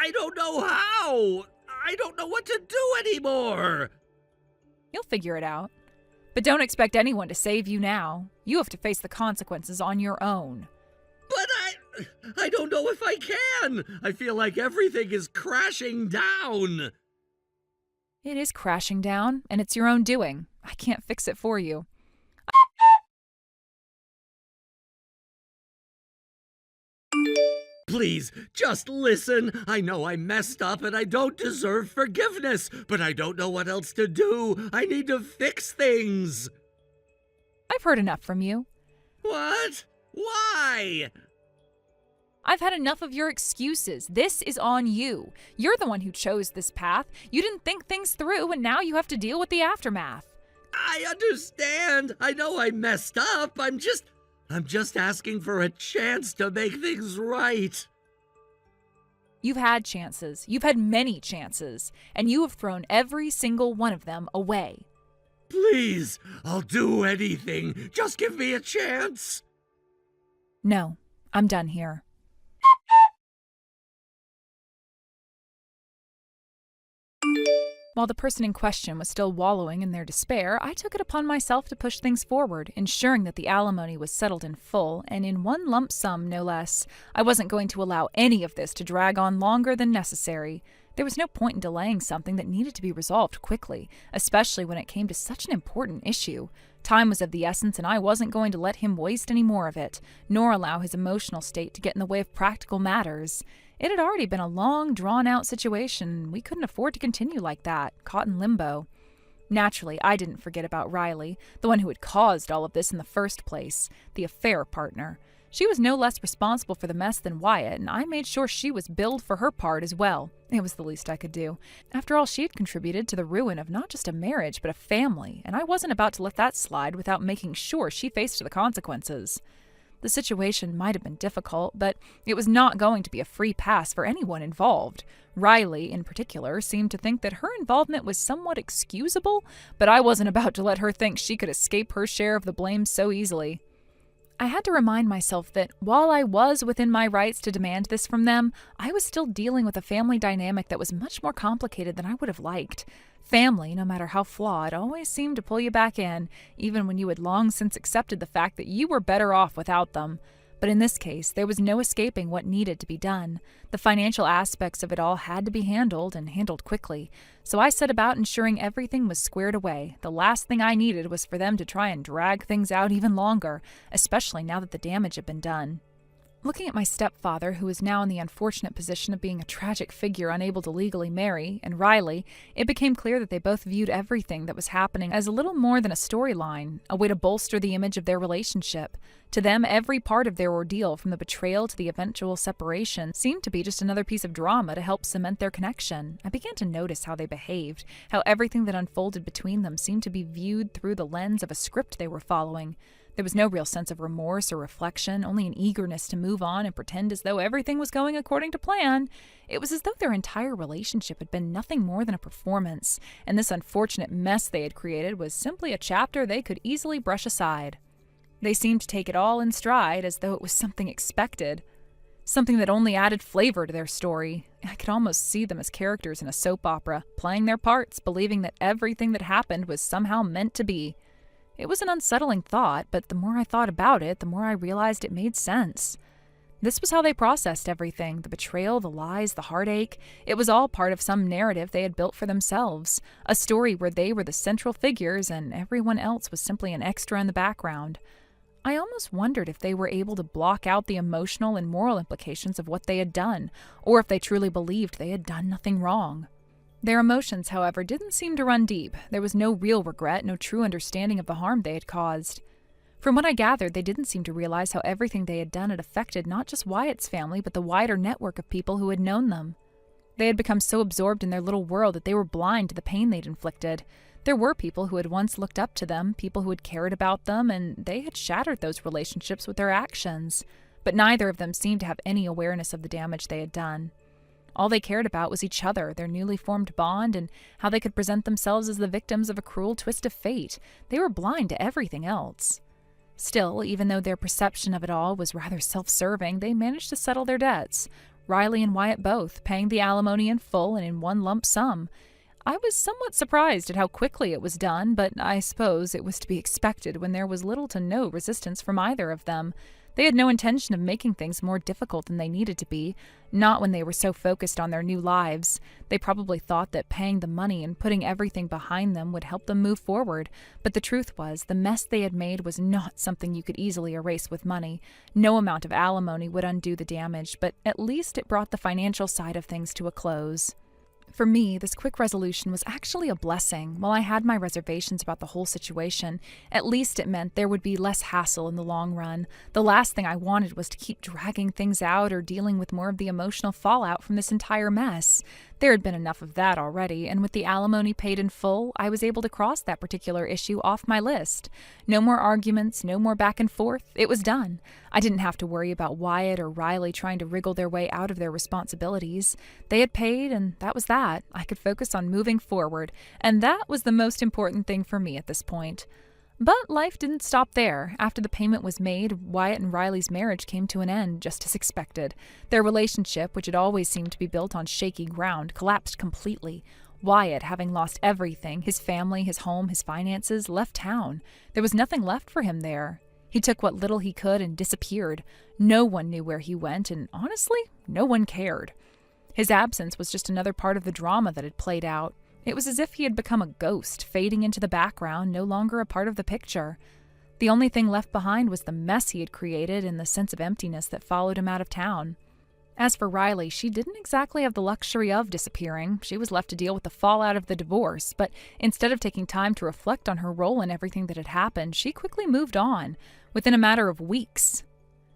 I don't know how. I don't know what to do anymore. You'll figure it out. But don't expect anyone to save you now. You have to face the consequences on your own. But I don't know if I can. I feel like everything is crashing down. It is crashing down, and it's your own doing. I can't fix it for you. Please, just listen. I know I messed up and I don't deserve forgiveness, but I don't know what else to do. I need to fix things. I've heard enough from you. What? Why? I've had enough of your excuses. This is on you. You're the one who chose this path. You didn't think things through, and now you have to deal with the aftermath. I understand. I know I messed up. I'm just asking for a chance to make things right. You've had chances. You've had many chances, and you have thrown every single one of them away. Please, I'll do anything. Just give me a chance. No, I'm done here. While the person in question was still wallowing in their despair, I took it upon myself to push things forward, ensuring that the alimony was settled in full, and in one lump sum, no less. I wasn't going to allow any of this to drag on longer than necessary. There was no point in delaying something that needed to be resolved quickly, especially when it came to such an important issue. Time was of the essence, and I wasn't going to let him waste any more of it, nor allow his emotional state to get in the way of practical matters. It had already been a long, drawn-out situation. We couldn't afford to continue like that, caught in limbo. Naturally, I didn't forget about Riley, the one who had caused all of this in the first place, the affair partner. She was no less responsible for the mess than Wyatt, and I made sure she was billed for her part as well. It was the least I could do. After all, she had contributed to the ruin of not just a marriage, but a family, and I wasn't about to let that slide without making sure she faced the consequences. The situation might have been difficult, but it was not going to be a free pass for anyone involved. Riley, in particular, seemed to think that her involvement was somewhat excusable, but I wasn't about to let her think she could escape her share of the blame so easily. I had to remind myself that while I was within my rights to demand this from them, I was still dealing with a family dynamic that was much more complicated than I would have liked. Family, no matter how flawed, always seemed to pull you back in, even when you had long since accepted the fact that you were better off without them. But in this case, there was no escaping what needed to be done. The financial aspects of it all had to be handled, and handled quickly. So I set about ensuring everything was squared away. The last thing I needed was for them to try and drag things out even longer, especially now that the damage had been done. Looking at my stepfather, who was now in the unfortunate position of being a tragic figure unable to legally marry, and Riley, it became clear that they both viewed everything that was happening as a little more than a storyline, a way to bolster the image of their relationship. To them, every part of their ordeal, from the betrayal to the eventual separation, seemed to be just another piece of drama to help cement their connection. I began to notice how they behaved, how everything that unfolded between them seemed to be viewed through the lens of a script they were following. There was no real sense of remorse or reflection, only an eagerness to move on and pretend as though everything was going according to plan. It was as though their entire relationship had been nothing more than a performance, and this unfortunate mess they had created was simply a chapter they could easily brush aside. They seemed to take it all in stride, as though it was something expected, something that only added flavor to their story. I could almost see them as characters in a soap opera, playing their parts, believing that everything that happened was somehow meant to be. It was an unsettling thought, but the more I thought about it, the more I realized it made sense. This was how they processed everything, the betrayal, the lies, the heartache. It was all part of some narrative they had built for themselves, a story where they were the central figures and everyone else was simply an extra in the background. I almost wondered if they were able to block out the emotional and moral implications of what they had done, or if they truly believed they had done nothing wrong. Their emotions, however, didn't seem to run deep. There was no real regret, no true understanding of the harm they had caused. From what I gathered, they didn't seem to realize how everything they had done had affected not just Wyatt's family, but the wider network of people who had known them. They had become so absorbed in their little world that they were blind to the pain they'd inflicted. There were people who had once looked up to them, people who had cared about them, and they had shattered those relationships with their actions. But neither of them seemed to have any awareness of the damage they had done. All they cared about was each other, their newly formed bond, and how they could present themselves as the victims of a cruel twist of fate. They were blind to everything else. Still, even though their perception of it all was rather self-serving, they managed to settle their debts. Riley and Wyatt both, paying the alimony in full and in one lump sum. I was somewhat surprised at how quickly it was done, but I suppose it was to be expected when there was little to no resistance from either of them. They had no intention of making things more difficult than they needed to be, not when they were so focused on their new lives. They probably thought that paying the money and putting everything behind them would help them move forward, but the truth was the mess they had made was not something you could easily erase with money. No amount of alimony would undo the damage, but at least it brought the financial side of things to a close. For me, this quick resolution was actually a blessing. While I had my reservations about the whole situation, at least it meant there would be less hassle in the long run. The last thing I wanted was to keep dragging things out or dealing with more of the emotional fallout from this entire mess. There had been enough of that already, and with the alimony paid in full, I was able to cross that particular issue off my list. No more arguments, no more back and forth. It was done. I didn't have to worry about Wyatt or Riley trying to wriggle their way out of their responsibilities. They had paid, and that was that. I could focus on moving forward, and that was the most important thing for me at this point. But life didn't stop there. After the payment was made, Wyatt and Riley's marriage came to an end, just as expected. Their relationship, which had always seemed to be built on shaky ground, collapsed completely. Wyatt, having lost everything, his family, his home, his finances, left town. There was nothing left for him there. He took what little he could and disappeared. No one knew where he went, and honestly, no one cared. His absence was just another part of the drama that had played out. It was as if he had become a ghost, fading into the background, no longer a part of the picture. The only thing left behind was the mess he had created and the sense of emptiness that followed him out of town. As for Riley, she didn't exactly have the luxury of disappearing. She was left to deal with the fallout of the divorce, but instead of taking time to reflect on her role in everything that had happened, she quickly moved on, within a matter of weeks.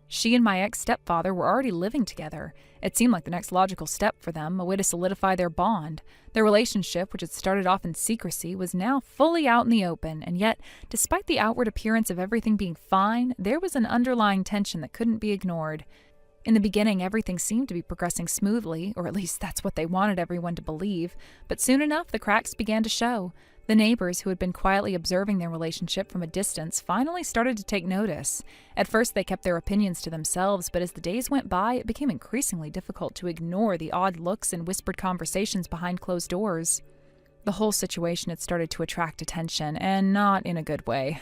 She and my ex-stepfather were already living together. It seemed like the next logical step for them, a way to solidify their bond. Their relationship, which had started off in secrecy, was now fully out in the open, and yet, despite the outward appearance of everything being fine, there was an underlying tension that couldn't be ignored. In the beginning, everything seemed to be progressing smoothly, or at least that's what they wanted everyone to believe, but soon enough the cracks began to show. The neighbors, who had been quietly observing their relationship from a distance, finally started to take notice. At first they kept their opinions to themselves, but as the days went by, it became increasingly difficult to ignore the odd looks and whispered conversations behind closed doors. The whole situation had started to attract attention, and not in a good way.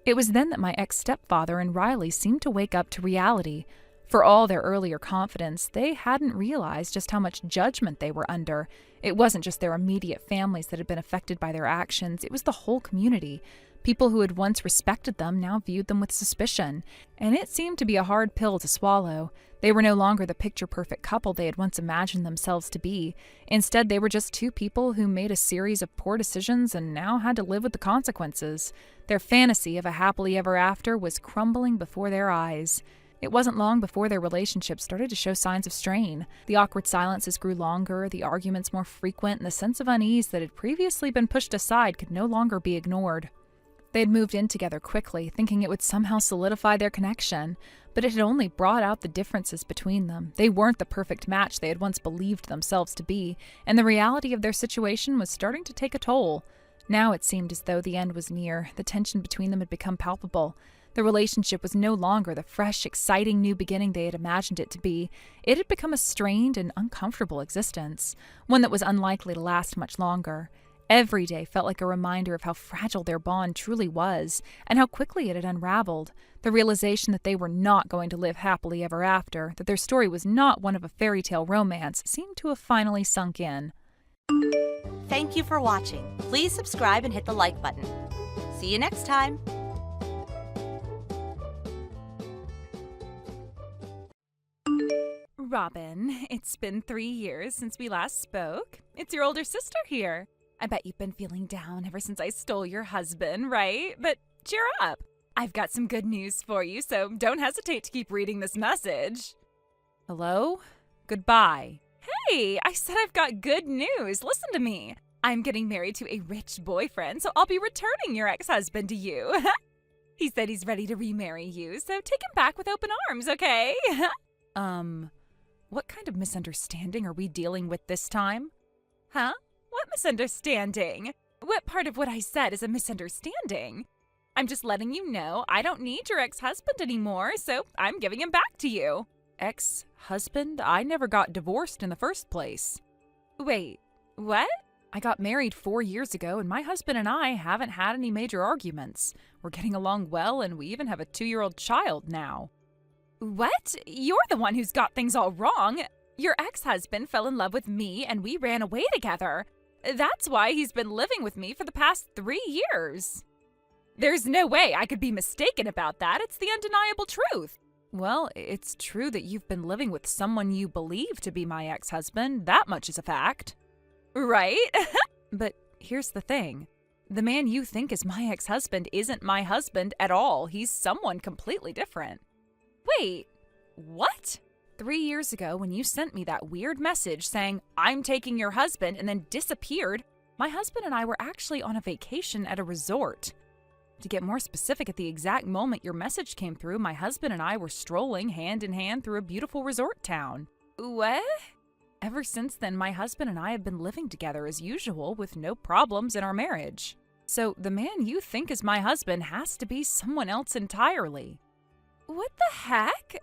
It was then that my ex-stepfather and Riley seemed to wake up to reality. For all their earlier confidence, they hadn't realized just how much judgment they were under. It wasn't just their immediate families that had been affected by their actions, it was the whole community. People who had once respected them now viewed them with suspicion, and it seemed to be a hard pill to swallow. They were no longer the picture-perfect couple they had once imagined themselves to be. Instead, they were just two people who made a series of poor decisions and now had to live with the consequences. Their fantasy of a happily ever after was crumbling before their eyes. It wasn't long before their relationship started to show signs of strain. The awkward silences grew longer, the arguments more frequent, and the sense of unease that had previously been pushed aside could no longer be ignored. They had moved in together quickly, thinking it would somehow solidify their connection, but it had only brought out the differences between them. They weren't the perfect match they had once believed themselves to be, and the reality of their situation was starting to take a toll. Now it seemed as though the end was near. The tension between them had become palpable. The relationship was no longer the fresh, exciting new beginning they had imagined it to be. It had become a strained and uncomfortable existence, one that was unlikely to last much longer. Every day felt like a reminder of how fragile their bond truly was, and how quickly it had unraveled. The realization that they were not going to live happily ever after, that their story was not one of a fairy tale romance, seemed to have finally sunk in. Thank you for watching. Please subscribe and hit the like button. See you next time. Robin, it's been 3 years since we last spoke. It's your older sister here. I bet you've been feeling down ever since I stole your husband, right? But cheer up. I've got some good news for you, so don't hesitate to keep reading this message. Hello? Goodbye. Hey, I said I've got good news. Listen to me. I'm getting married to a rich boyfriend, so I'll be returning your ex-husband to you. He said he's ready to remarry you, so take him back with open arms, okay? What kind of misunderstanding are we dealing with this time? Huh? What misunderstanding? What part of what I said is a misunderstanding? I'm just letting you know I don't need your ex-husband anymore, so I'm giving him back to you. Ex-husband? I never got divorced in the first place. Wait, what? I got married 4 years ago, and my husband and I haven't had any major arguments. We're getting along well, and we even have a 2-year-old child now. What? You're the one who's got things all wrong. Your ex-husband fell in love with me, and we ran away together. That's why he's been living with me for the past 3 years. There's no way I could be mistaken about that. It's the undeniable truth. Well, it's true that you've been living with someone you believe to be my ex-husband. That much is a fact. Right? But here's the thing. The man you think is my ex-husband isn't my husband at all. He's someone completely different. Wait, what? 3 years ago, when you sent me that weird message saying, I'm taking your husband, and then disappeared, my husband and I were actually on a vacation at a resort. To get more specific, at the exact moment your message came through, my husband and I were strolling hand in hand through a beautiful resort town. What? Ever since then, my husband and I have been living together as usual with no problems in our marriage. So the man you think is my husband has to be someone else entirely. What the heck?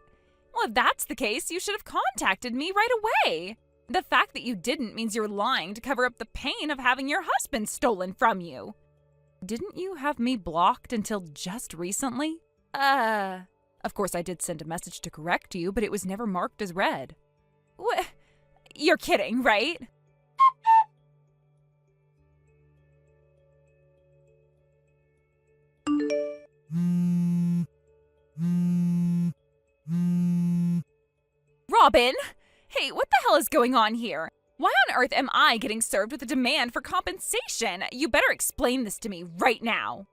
Well, if that's the case, you should have contacted me right away. The fact that you didn't means you're lying to cover up the pain of having your husband stolen from you. Didn't you have me blocked until just recently? Of course I did send a message to correct you, but it was never marked as read. What? You're kidding, right? Robin! Hey, what the hell is going on here? Why on earth am I getting served with a demand for compensation? You better explain this to me right now.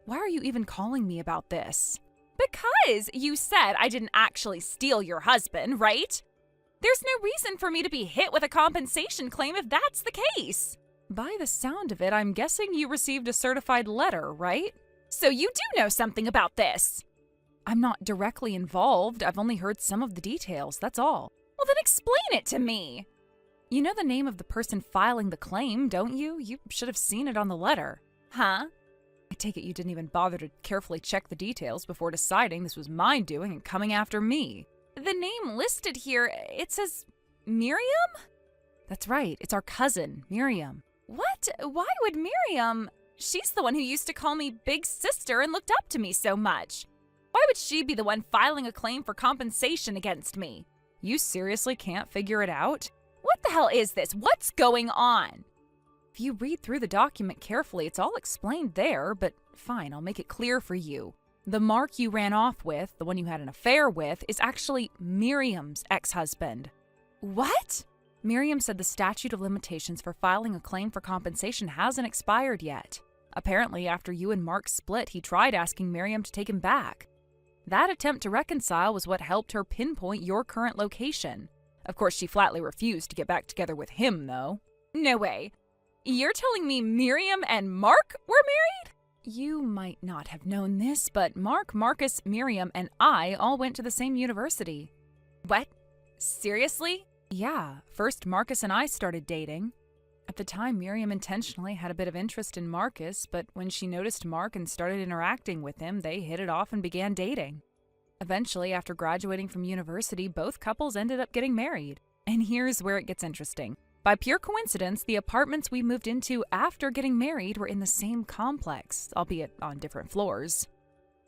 Why are you even calling me about this? Because you said I didn't actually steal your husband, right? There's no reason for me to be hit with a compensation claim if that's the case. By the sound of it, I'm guessing you received a certified letter, right? So you do know something about this. I'm not directly involved. I've only heard some of the details, that's all. Well, then explain it to me. You know the name of the person filing the claim, don't you? You should have seen it on the letter. Huh? I take it you didn't even bother to carefully check the details before deciding this was my doing and coming after me. The name listed here, it says Miriam? That's right, it's our cousin, Miriam. What? Why would Miriam? She's the one who used to call me Big Sister and looked up to me so much. Why would she be the one filing a claim for compensation against me? You seriously can't figure it out? What the hell is this? What's going on? If you read through the document carefully, it's all explained there, but fine, I'll make it clear for you. The Mark you ran off with, the one you had an affair with, is actually Miriam's ex-husband. What? Miriam said the statute of limitations for filing a claim for compensation hasn't expired yet. Apparently, after you and Mark split, he tried asking Miriam to take him back. That attempt to reconcile was what helped her pinpoint your current location. Of course, she flatly refused to get back together with him, though. No way. You're telling me Miriam and Mark were married? You might not have known this, but Mark, Marcus, Miriam, and I all went to the same university. What? Seriously? Yeah, first Marcus and I started dating. At the time, Miriam intentionally had a bit of interest in Marcus, but when she noticed Mark and started interacting with him, they hit it off and began dating. Eventually, after graduating from university, both couples ended up getting married. And here's where it gets interesting. By pure coincidence, the apartments we moved into after getting married were in the same complex, albeit on different floors.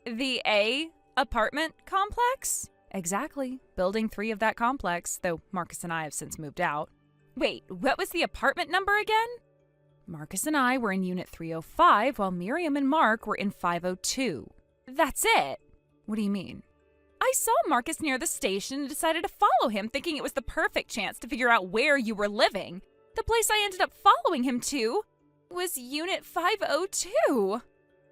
The A apartment complex? Exactly. Building 3 of that complex, though Marcus and I have since moved out. Wait, what was the apartment number again? Marcus and I were in Unit 305, while Miriam and Mark were in 502. That's it. What do you mean? I saw Marcus near the station and decided to follow him, thinking it was the perfect chance to figure out where you were living. The place I ended up following him to was Unit 502.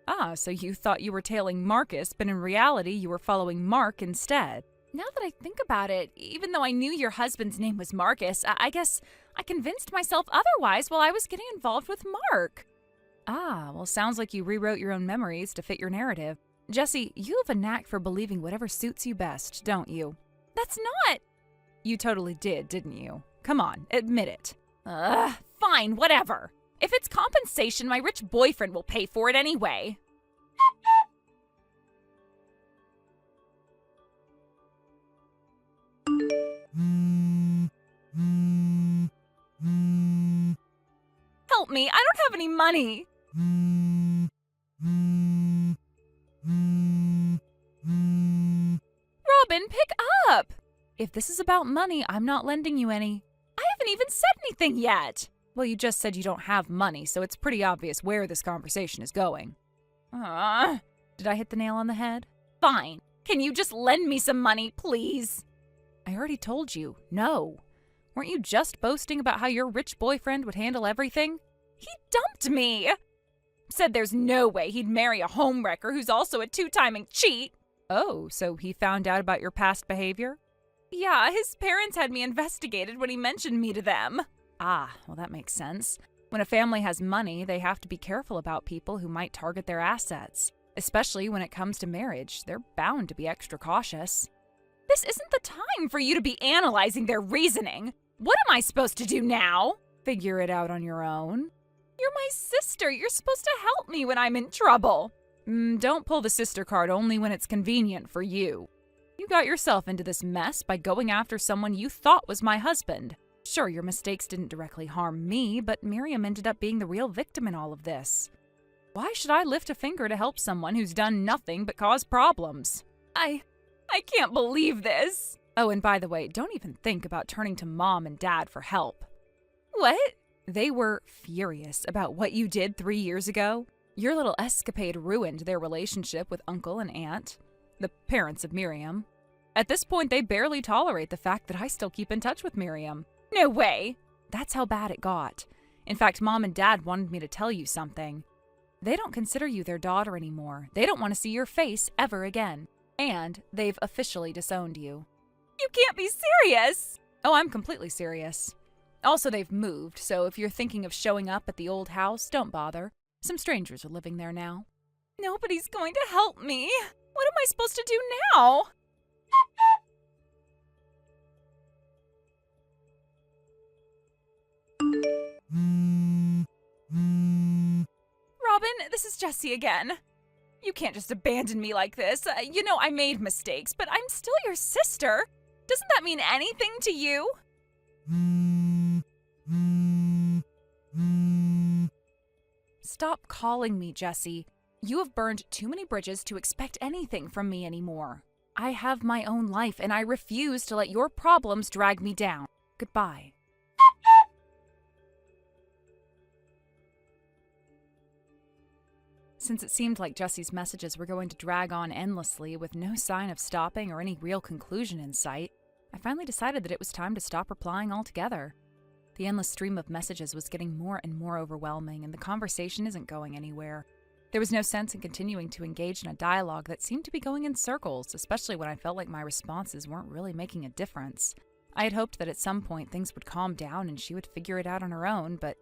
Ah, so you thought you were tailing Marcus, but in reality you were following Mark instead. Now that I think about it, even though I knew your husband's name was Marcus, I guess I convinced myself otherwise while I was getting involved with Mark. Ah, well, sounds like you rewrote your own memories to fit your narrative. Jesse, you have a knack for believing whatever suits you best, don't you? That's not... You totally did, didn't you? Come on, admit it. Fine, whatever. If it's compensation, my rich boyfriend will pay for it anyway. Help me, I don't have any money. Robin, pick up! If this is about money, I'm not lending you any. I haven't even said anything yet. Well, you just said you don't have money, so it's pretty obvious where this conversation is going. Did I hit the nail on the head? Fine. Can you just lend me some money, please? I already told you, no. Weren't you just boasting about how your rich boyfriend would handle everything? He dumped me! Said there's no way he'd marry a homewrecker who's also a 2-timing cheat. Oh, so he found out about your past behavior? Yeah, his parents had me investigated when he mentioned me to them. Ah, well that makes sense. When a family has money, they have to be careful about people who might target their assets. Especially when it comes to marriage, they're bound to be extra cautious. This isn't the time for you to be analyzing their reasoning. What am I supposed to do now? Figure it out on your own. You're my sister. You're supposed to help me when I'm in trouble. Don't pull the sister card only when it's convenient for you. You got yourself into this mess by going after someone you thought was my husband. Sure, your mistakes didn't directly harm me, but Miriam ended up being the real victim in all of this. Why should I lift a finger to help someone who's done nothing but cause problems? I can't believe this. Oh, and by the way, don't even think about turning to Mom and Dad for help. What? They were furious about what you did 3 years ago. Your little escapade ruined their relationship with Uncle and Aunt, the parents of Miriam. At this point, they barely tolerate the fact that I still keep in touch with Miriam. No way! That's how bad it got. In fact, Mom and Dad wanted me to tell you something. They don't consider you their daughter anymore. They don't want to see your face ever again. And they've officially disowned you. You can't be serious! Oh, I'm completely serious. Also, they've moved, so if you're thinking of showing up at the old house, don't bother. Some strangers are living there now. Nobody's going to help me. What am I supposed to do now? Robin, this is Jessie again. You can't just abandon me like this. You know I made mistakes, but I'm still your sister. Doesn't that mean anything to you? Stop calling me, Jessie. You have burned too many bridges to expect anything from me anymore. I have my own life, and I refuse to let your problems drag me down. Goodbye. Since it seemed like Jessie's messages were going to drag on endlessly with no sign of stopping or any real conclusion in sight, I finally decided that it was time to stop replying altogether. The endless stream of messages was getting more and more overwhelming, and the conversation isn't going anywhere. There was no sense in continuing to engage in a dialogue that seemed to be going in circles, especially when I felt like my responses weren't really making a difference. I had hoped that at some point things would calm down and she would figure it out on her own, but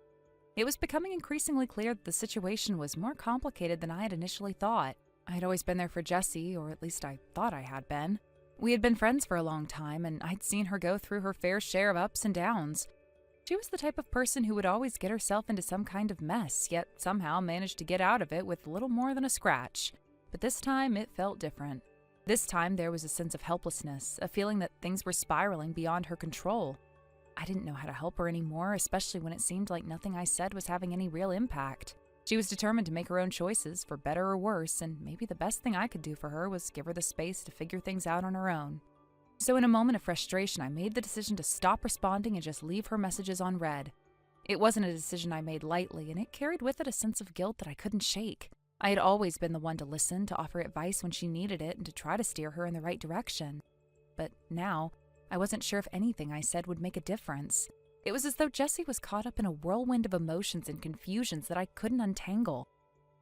it was becoming increasingly clear that the situation was more complicated than I had initially thought. I had always been there for Jessie, or at least I thought I had been. We had been friends for a long time, and I'd seen her go through her fair share of ups and downs. She was the type of person who would always get herself into some kind of mess, yet somehow managed to get out of it with little more than a scratch. But this time, it felt different. This time, there was a sense of helplessness, a feeling that things were spiraling beyond her control. I didn't know how to help her anymore, especially when it seemed like nothing I said was having any real impact. She was determined to make her own choices, for better or worse, and maybe the best thing I could do for her was give her the space to figure things out on her own. So in a moment of frustration, I made the decision to stop responding and just leave her messages on read. It wasn't a decision I made lightly, and it carried with it a sense of guilt that I couldn't shake. I had always been the one to listen, to offer advice when she needed it, and to try to steer her in the right direction. But now, I wasn't sure if anything I said would make a difference. It was as though Jessie was caught up in a whirlwind of emotions and confusions that I couldn't untangle.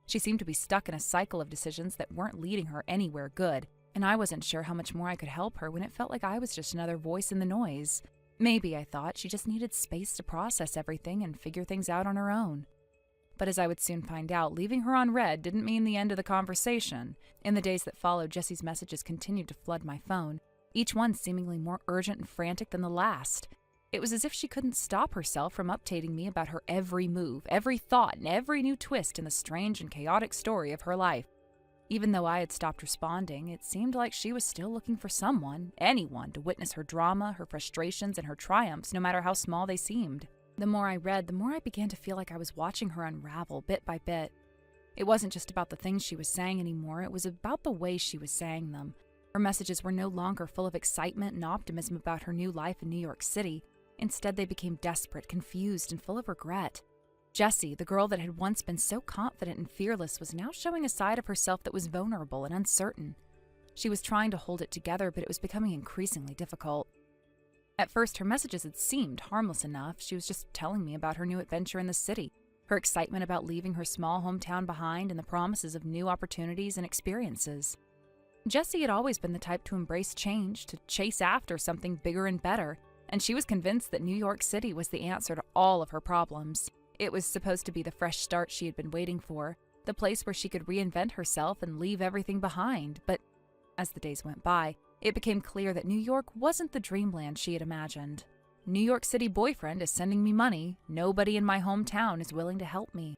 She seemed to be stuck in a cycle of decisions that weren't leading her anywhere good, and I wasn't sure how much more I could help her when it felt like I was just another voice in the noise. Maybe, I thought, she just needed space to process everything and figure things out on her own. But as I would soon find out, leaving her on read didn't mean the end of the conversation. In the days that followed, Jessie's messages continued to flood my phone, each one seemingly more urgent and frantic than the last. It was as if she couldn't stop herself from updating me about her every move, every thought, and every new twist in the strange and chaotic story of her life. Even though I had stopped responding, it seemed like she was still looking for someone, anyone, to witness her drama, her frustrations, and her triumphs, no matter how small they seemed. The more I read, the more I began to feel like I was watching her unravel bit by bit. It wasn't just about the things she was saying anymore, it was about the way she was saying them. Her messages were no longer full of excitement and optimism about her new life in New York City. Instead, they became desperate, confused, and full of regret. Jessie, the girl that had once been so confident and fearless, was now showing a side of herself that was vulnerable and uncertain. She was trying to hold it together, but it was becoming increasingly difficult. At first, her messages had seemed harmless enough. She was just telling me about her new adventure in the city, her excitement about leaving her small hometown behind, and the promises of new opportunities and experiences. Jessie had always been the type to embrace change, to chase after something bigger and better, and she was convinced that New York City was the answer to all of her problems. It was supposed to be the fresh start she had been waiting for, the place where she could reinvent herself and leave everything behind. But as the days went by, It became clear that New York wasn't the dreamland she had imagined. New York City boyfriend is sending me money. Nobody in my hometown is willing to help me.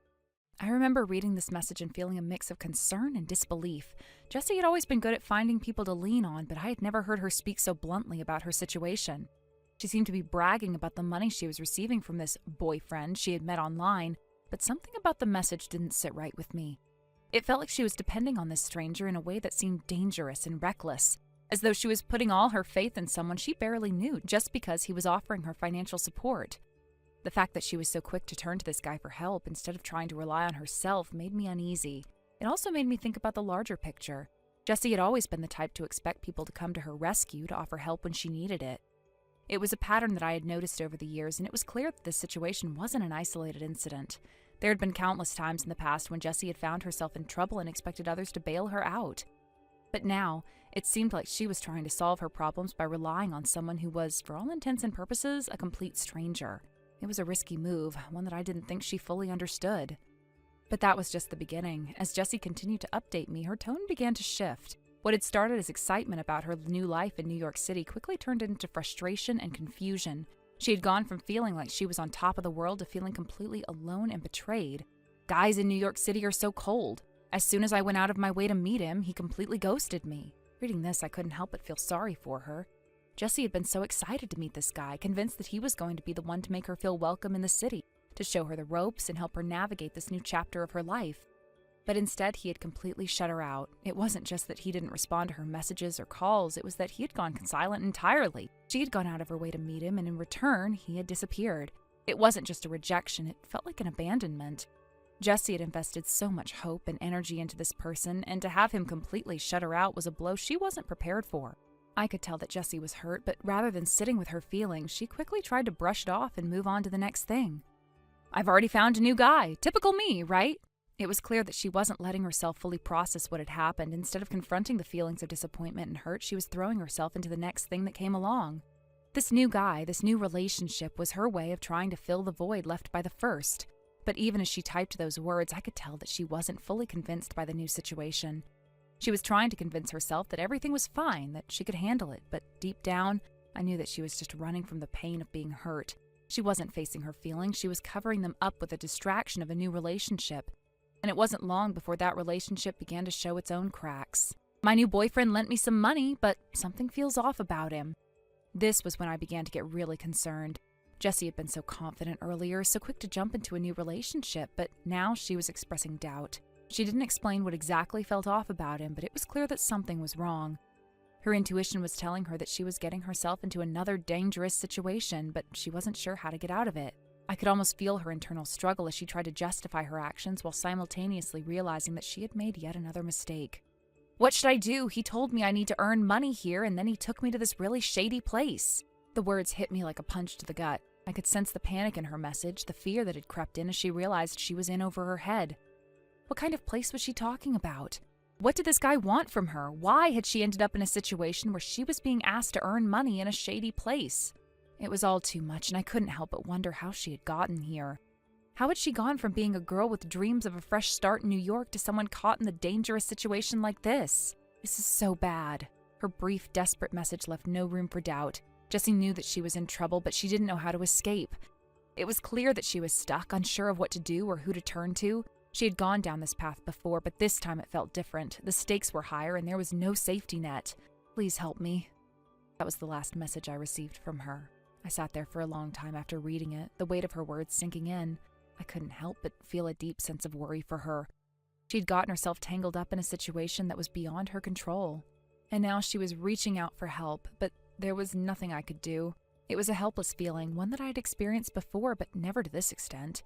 I remember reading this message and feeling a mix of concern and disbelief. Jessie had always been good at finding people to lean on, but I had never heard her speak so bluntly about her situation. She seemed to be bragging about the money she was receiving from this boyfriend she had met online, but something about the message didn't sit right with me. It felt like she was depending on this stranger in a way that seemed dangerous and reckless, as though she was putting all her faith in someone she barely knew just because he was offering her financial support. The fact that she was so quick to turn to this guy for help instead of trying to rely on herself made me uneasy. It also made me think about the larger picture. Jessie had always been the type to expect people to come to her rescue to offer help when she needed it. It was a pattern that I had noticed over the years, and it was clear that this situation wasn't an isolated incident. There had been countless times in the past when Jessie had found herself in trouble and expected others to bail her out. But now, it seemed like she was trying to solve her problems by relying on someone who was, for all intents and purposes, a complete stranger. It was a risky move, one that I didn't think she fully understood. But that was just the beginning. As Jessie continued to update me, her tone began to shift. What had started as excitement about her new life in New York City quickly turned into frustration and confusion. She had gone from feeling like she was on top of the world to feeling completely alone and betrayed. Guys in New York City are so cold. As soon as I went out of my way to meet him, he completely ghosted me. Reading this, I couldn't help but feel sorry for her. Jessie had been so excited to meet this guy, convinced that he was going to be the one to make her feel welcome in the city, to show her the ropes and help her navigate this new chapter of her life. But instead, he had completely shut her out. It wasn't just that he didn't respond to her messages or calls, it was that he had gone silent entirely. She had gone out of her way to meet him, and in return, he had disappeared. It wasn't just a rejection, it felt like an abandonment. Jessie had invested so much hope and energy into this person, and to have him completely shut her out was a blow she wasn't prepared for. I could tell that Jessie was hurt, but rather than sitting with her feelings, she quickly tried to brush it off and move on to the next thing. I've already found a new guy. Typical me, right? It was clear that she wasn't letting herself fully process what had happened. Instead of confronting the feelings of disappointment and hurt, she was throwing herself into the next thing that came along. This new guy, this new relationship, was her way of trying to fill the void left by the first. But even as she typed those words, I could tell that she wasn't fully convinced by the new situation. She was trying to convince herself that everything was fine, that she could handle it, but deep down, I knew that she was just running from the pain of being hurt. She wasn't facing her feelings, she was covering them up with a distraction of a new relationship. And it wasn't long before that relationship began to show its own cracks. My new boyfriend lent me some money, but something feels off about him. This was when I began to get really concerned. Jessie had been so confident earlier, so quick to jump into a new relationship, but now she was expressing doubt. She didn't explain what exactly felt off about him, but it was clear that something was wrong. Her intuition was telling her that she was getting herself into another dangerous situation, but she wasn't sure how to get out of it. I could almost feel her internal struggle as she tried to justify her actions while simultaneously realizing that she had made yet another mistake. What should I do? He told me I need to earn money here, and then he took me to this really shady place. The words hit me like a punch to the gut. I could sense the panic in her message, the fear that had crept in as she realized she was in over her head. What kind of place was she talking about? What did this guy want from her? Why had she ended up in a situation where she was being asked to earn money in a shady place? It was all too much, and I couldn't help but wonder how she had gotten here. How had she gone from being a girl with dreams of a fresh start in New York to someone caught in the dangerous situation like this? This is so bad. Her brief, desperate message left no room for doubt. Jessie knew that she was in trouble, but she didn't know how to escape. It was clear that she was stuck, unsure of what to do or who to turn to. She had gone down this path before, but this time it felt different. The stakes were higher, and there was no safety net. Please help me. That was the last message I received from her. I sat there for a long time after reading it, the weight of her words sinking in. I couldn't help but feel a deep sense of worry for her. She'd gotten herself tangled up in a situation that was beyond her control. And now she was reaching out for help, but there was nothing I could do. It was a helpless feeling, one that I had experienced before, but never to this extent.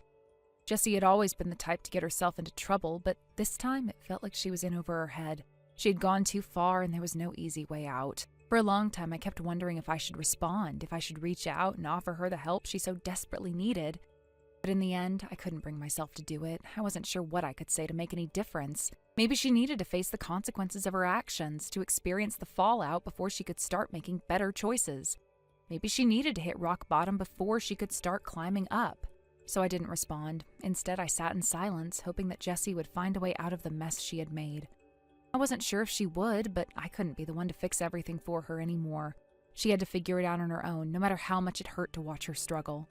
Jessie had always been the type to get herself into trouble, but this time it felt like she was in over her head. She had gone too far, and there was no easy way out. For a long time, I kept wondering if I should respond, if I should reach out and offer her the help she so desperately needed. But in the end, I couldn't bring myself to do it. I wasn't sure what I could say to make any difference. Maybe she needed to face the consequences of her actions, to experience the fallout before she could start making better choices. Maybe she needed to hit rock bottom before she could start climbing up. So I didn't respond. Instead, I sat in silence, hoping that Jessie would find a way out of the mess she had made. I wasn't sure if she would, but I couldn't be the one to fix everything for her anymore. She had to figure it out on her own, no matter how much it hurt to watch her struggle.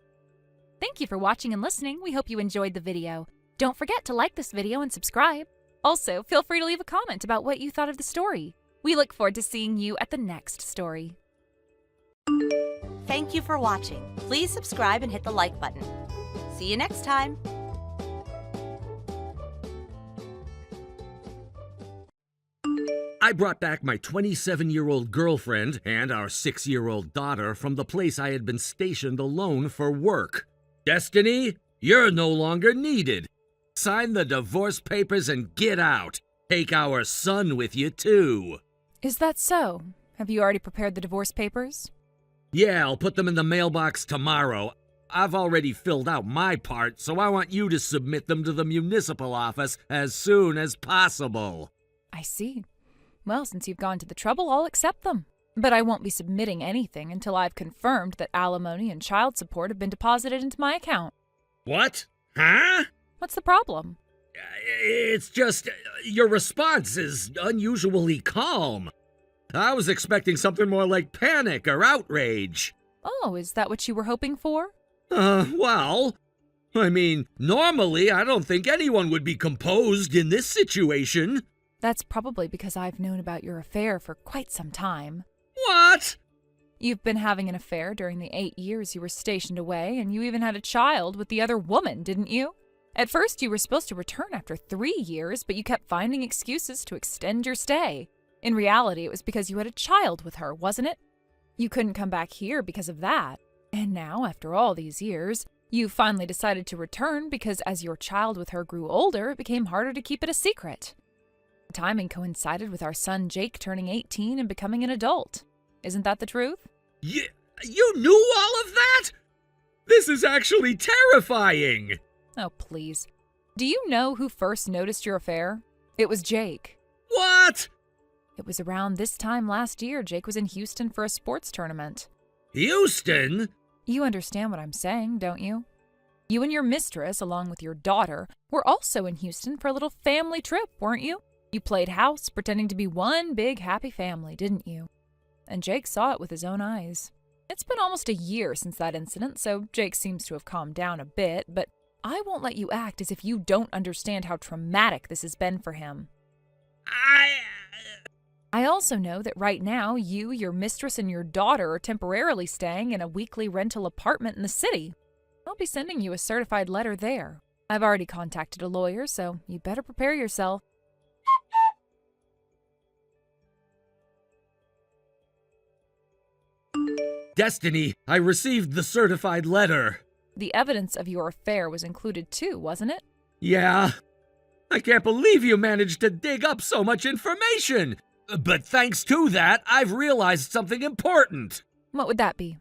Thank you for watching and listening. We hope you enjoyed the video. Don't forget to like this video and subscribe. Also, feel free to leave a comment about what you thought of the story. We look forward to seeing you at the next story. Thank you for watching. Please subscribe and hit the like button. See you next time. I brought back my 27-year-old girlfriend and our 6-year-old daughter from the place I had been stationed alone for work. Destiny, you're no longer needed. Sign the divorce papers and get out. Take our son with you, too. Is that so? Have you already prepared the divorce papers? Yeah, I'll put them in the mailbox tomorrow. I've already filled out my part, so I want you to submit them to the municipal office as soon as possible. I see. Well, since you've gone to the trouble, I'll accept them. But I won't be submitting anything until I've confirmed that alimony and child support have been deposited into my account. What? Huh? What's the problem? It's just, your response is unusually calm. I was expecting something more like panic or outrage. Oh, is that what you were hoping for? Well, I mean, normally I don't think anyone would be composed in this situation. That's probably because I've known about your affair for quite some time. What? You've been having an affair during the 8 years you were stationed away, and you even had a child with the other woman, didn't you? At first, you were supposed to return after 3 years, but you kept finding excuses to extend your stay. In reality, it was because you had a child with her, wasn't it? You couldn't come back here because of that. And now, after all these years, you finally decided to return because as your child with her grew older, it became harder to keep it a secret. The timing coincided with our son Jake turning 18 and becoming an adult. Isn't that the truth? You knew all of that? This is actually terrifying. Oh, please. Do you know who first noticed your affair? It was Jake. What? It was around this time last year Jake was in Houston for a sports tournament. Houston? You understand what I'm saying, don't you? You and your mistress, along with your daughter, were also in Houston for a little family trip, weren't you? You played house, pretending to be one big happy family, didn't you? And Jake saw it with his own eyes. It's been almost a year since that incident, so Jake seems to have calmed down a bit, but I won't let you act as if you don't understand how traumatic this has been for him. I also know that right now you, your mistress, and your daughter are temporarily staying in a weekly rental apartment in the city. I'll be sending you a certified letter there. I've already contacted a lawyer, so you better prepare yourself. Destiny, I received the certified letter. The evidence of your affair was included too, wasn't it? Yeah. I can't believe you managed to dig up so much information. But thanks to that, I've realized something important. What would that be?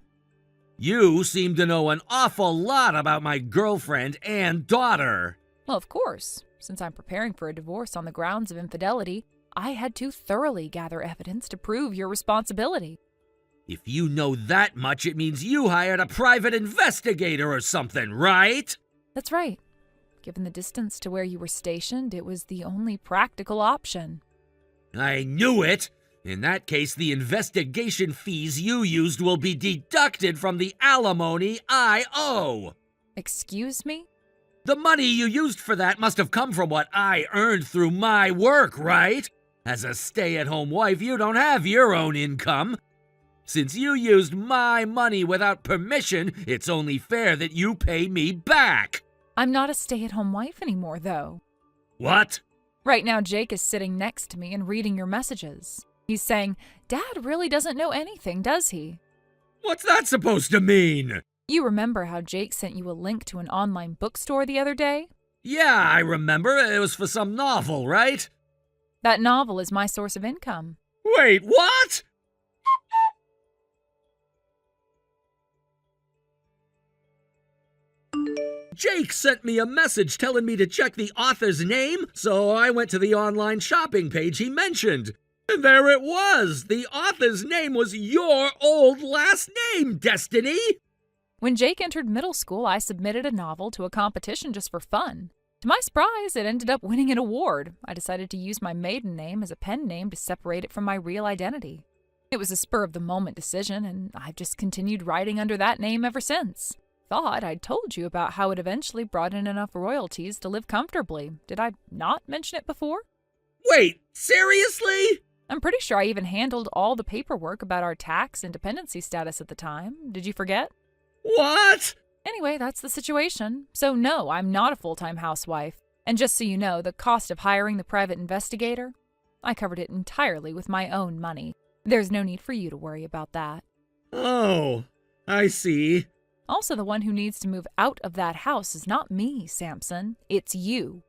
You seem to know an awful lot about my girlfriend and daughter. Well, of course. Since I'm preparing for a divorce on the grounds of infidelity, I had to thoroughly gather evidence to prove your responsibility. If you know that much, it means you hired a private investigator or something, right? That's right. Given the distance to where you were stationed, it was the only practical option. I knew it. In that case, the investigation fees you used will be deducted from the alimony I owe. Excuse me? The money you used for that must have come from what I earned through my work, right? As a stay-at-home wife, you don't have your own income. Since you used my money without permission, it's only fair that you pay me back. I'm not a stay-at-home wife anymore, though. What? Right now, Jake is sitting next to me and reading your messages. He's saying, Dad really doesn't know anything, does he? What's that supposed to mean? You remember how Jake sent you a link to an online bookstore the other day? Yeah, I remember. It was for some novel, right? That novel is my source of income. Wait, what? Jake sent me a message telling me to check the author's name, so I went to the online shopping page he mentioned. And there it was! The author's name was your old last name, Destiny! When Jake entered middle school, I submitted a novel to a competition just for fun, To my surprise, it ended up winning an award. I decided to use my maiden name as a pen name to separate it from my real identity. It was a spur-of-the-moment decision, and I've just continued writing under that name ever since. Thought I'd told you about how it eventually brought in enough royalties to live comfortably. Did I not mention it before? Wait, seriously? I'm pretty sure I even handled all the paperwork about our tax and dependency status at the time. Did you forget? What? Anyway, that's the situation. So no, I'm not a full-time housewife. And just so you know, the cost of hiring the private investigator, I covered it entirely with my own money. There's no need for you to worry about that. Oh, I see. Also, the one who needs to move out of that house is not me, Samson. It's you.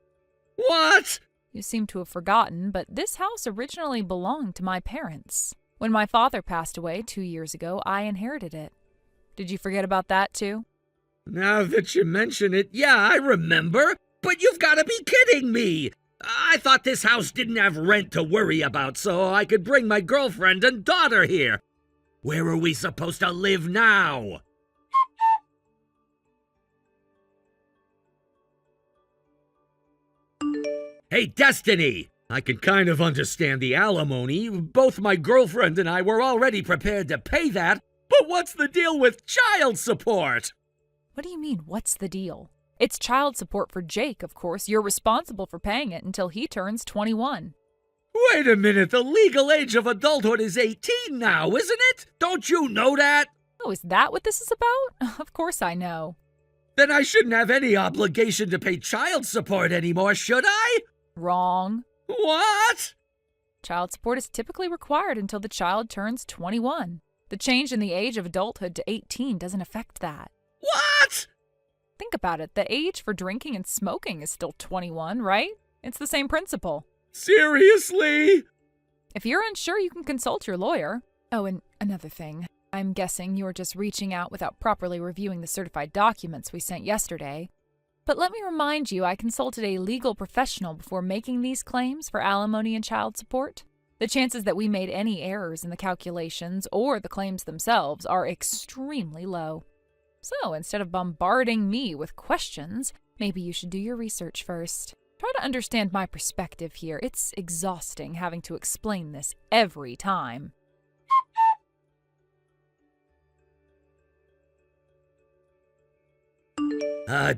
What? You seem to have forgotten, but this house originally belonged to my parents. When my father passed away 2 years ago, I inherited it. Did you forget about that too? Now that you mention it, yeah, I remember. But you've got to be kidding me. I thought this house didn't have rent to worry about, so I could bring my girlfriend and daughter here. Where are we supposed to live now? Hey, Destiny! I can kind of understand the alimony. Both my girlfriend and I were already prepared to pay that, but what's the deal with child support? What do you mean, what's the deal? It's child support for Jake, of course. You're responsible for paying it until he turns 21. Wait a minute, the legal age of adulthood is 18 now, isn't it? Don't you know that? Oh, is that what this is about? Of course I know. Then I shouldn't have any obligation to pay child support anymore, should I? Wrong. What? Child support is typically required until the child turns 21. The change in the age of adulthood to 18 doesn't affect that. What? Think about it. The age for drinking and smoking is still 21, right? It's the same principle. Seriously? If you're unsure, you can consult your lawyer. Oh, and another thing. I'm guessing you were just reaching out without properly reviewing the certified documents we sent yesterday. But let me remind you, I consulted a legal professional before making these claims for alimony and child support. The chances that we made any errors in the calculations or the claims themselves are extremely low. So instead of bombarding me with questions, maybe you should do your research first. Try to understand my perspective here. It's exhausting having to explain this every time.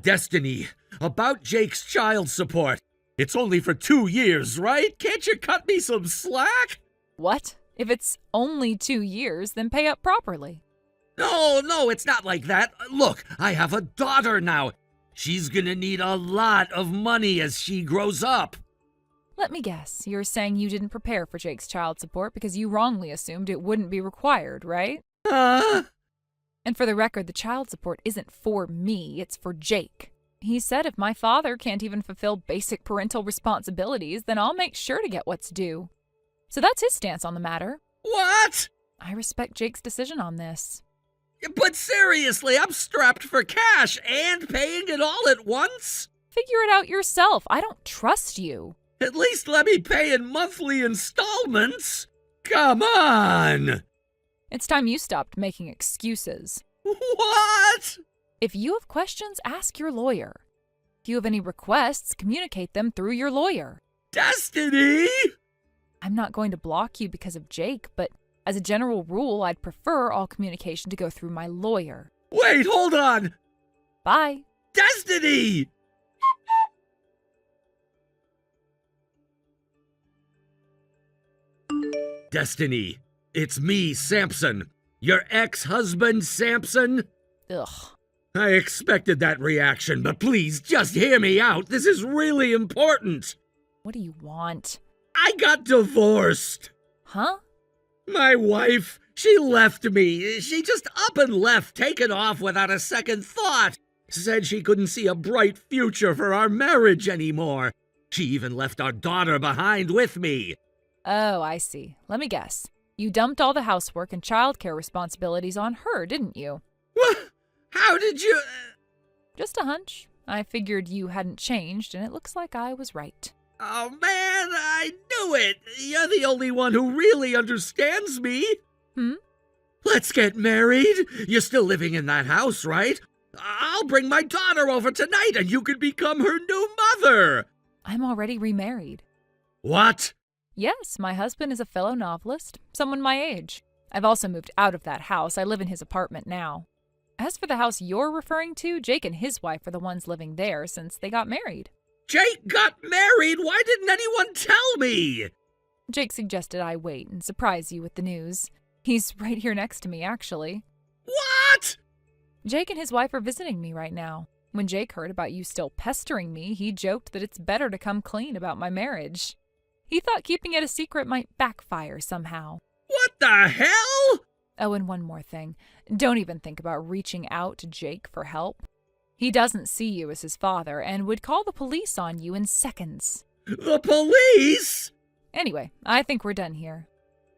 Destiny, about Jake's child support. It's only for 2 years, right? Can't you cut me some slack? What? If it's only 2 years, then pay up properly. No, it's not like that. Look, I have a daughter now. She's gonna need a lot of money as she grows up. Let me guess, you're saying you didn't prepare for Jake's child support because you wrongly assumed it wouldn't be required, right? And for the record, the child support isn't for me, it's for Jake. He said if my father can't even fulfill basic parental responsibilities, then I'll make sure to get what's due. So that's his stance on the matter. What? I respect Jake's decision on this. But seriously, I'm strapped for cash and paying it all at once? Figure it out yourself. I don't trust you. At least let me pay in monthly installments. Come on! It's time you stopped making excuses. What? If you have questions, ask your lawyer. If you have any requests, communicate them through your lawyer. Destiny! I'm not going to block you because of Jake, but as a general rule, I'd prefer all communication to go through my lawyer. Wait, hold on! Bye. Destiny! Destiny, it's me, Samson. Your ex-husband, Samson? Ugh. I expected that reaction, but please, just hear me out. This is really important. What do you want? I got divorced. Huh? My wife, she left me. She just up and left, taken off without a second thought. Said she couldn't see a bright future for our marriage anymore. She even left our daughter behind with me. Oh, I see. Let me guess. You dumped all the housework and childcare responsibilities on her, didn't you? What? How did you... Just a hunch. I figured you hadn't changed, and it looks like I was right. Oh, man, I knew it. You're the only one who really understands me. Hmm? Let's get married. You're still living in that house, right? I'll bring my daughter over tonight and you can become her new mother. I'm already remarried. What? Yes, my husband is a fellow novelist, someone my age. I've also moved out of that house. I live in his apartment now. As for the house you're referring to, Jake and his wife are the ones living there since they got married. Jake got married? Why didn't anyone tell me? Jake suggested I wait and surprise you with the news. He's right here next to me, actually. What? Jake and his wife are visiting me right now. When Jake heard about you still pestering me, he joked that it's better to come clean about my marriage. He thought keeping it a secret might backfire somehow. What the hell? Oh, and one more thing. Don't even think about reaching out to Jake for help. He doesn't see you as his father and would call the police on you in seconds. The police? Anyway, I think we're done here.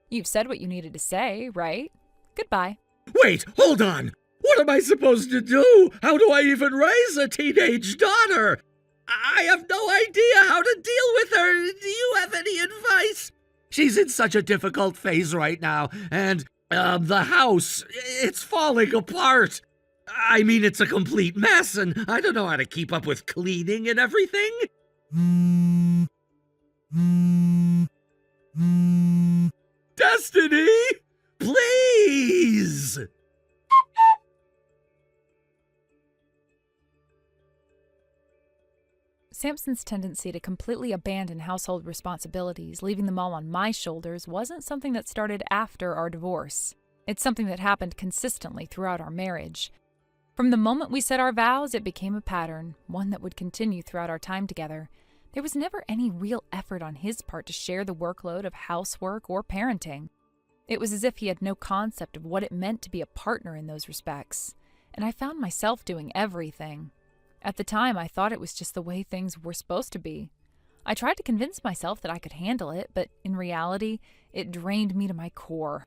You've said what you needed to say, right? Goodbye. Wait, hold on. What am I supposed to do? How do I even raise a teenage daughter? I have no idea how to deal with her. Do you have any advice? She's in such a difficult phase right now, and the house, it's falling apart. I mean, it's a complete mess, and I don't know how to keep up with cleaning and everything. Destiny, please! Samson's tendency to completely abandon household responsibilities, leaving them all on my shoulders, wasn't something that started after our divorce. It's something that happened consistently throughout our marriage. From the moment we said our vows, it became a pattern, one that would continue throughout our time together. There was never any real effort on his part to share the workload of housework or parenting. It was as if he had no concept of what it meant to be a partner in those respects, and I found myself doing everything. At the time, I thought it was just the way things were supposed to be. I tried to convince myself that I could handle it, but in reality, it drained me to my core.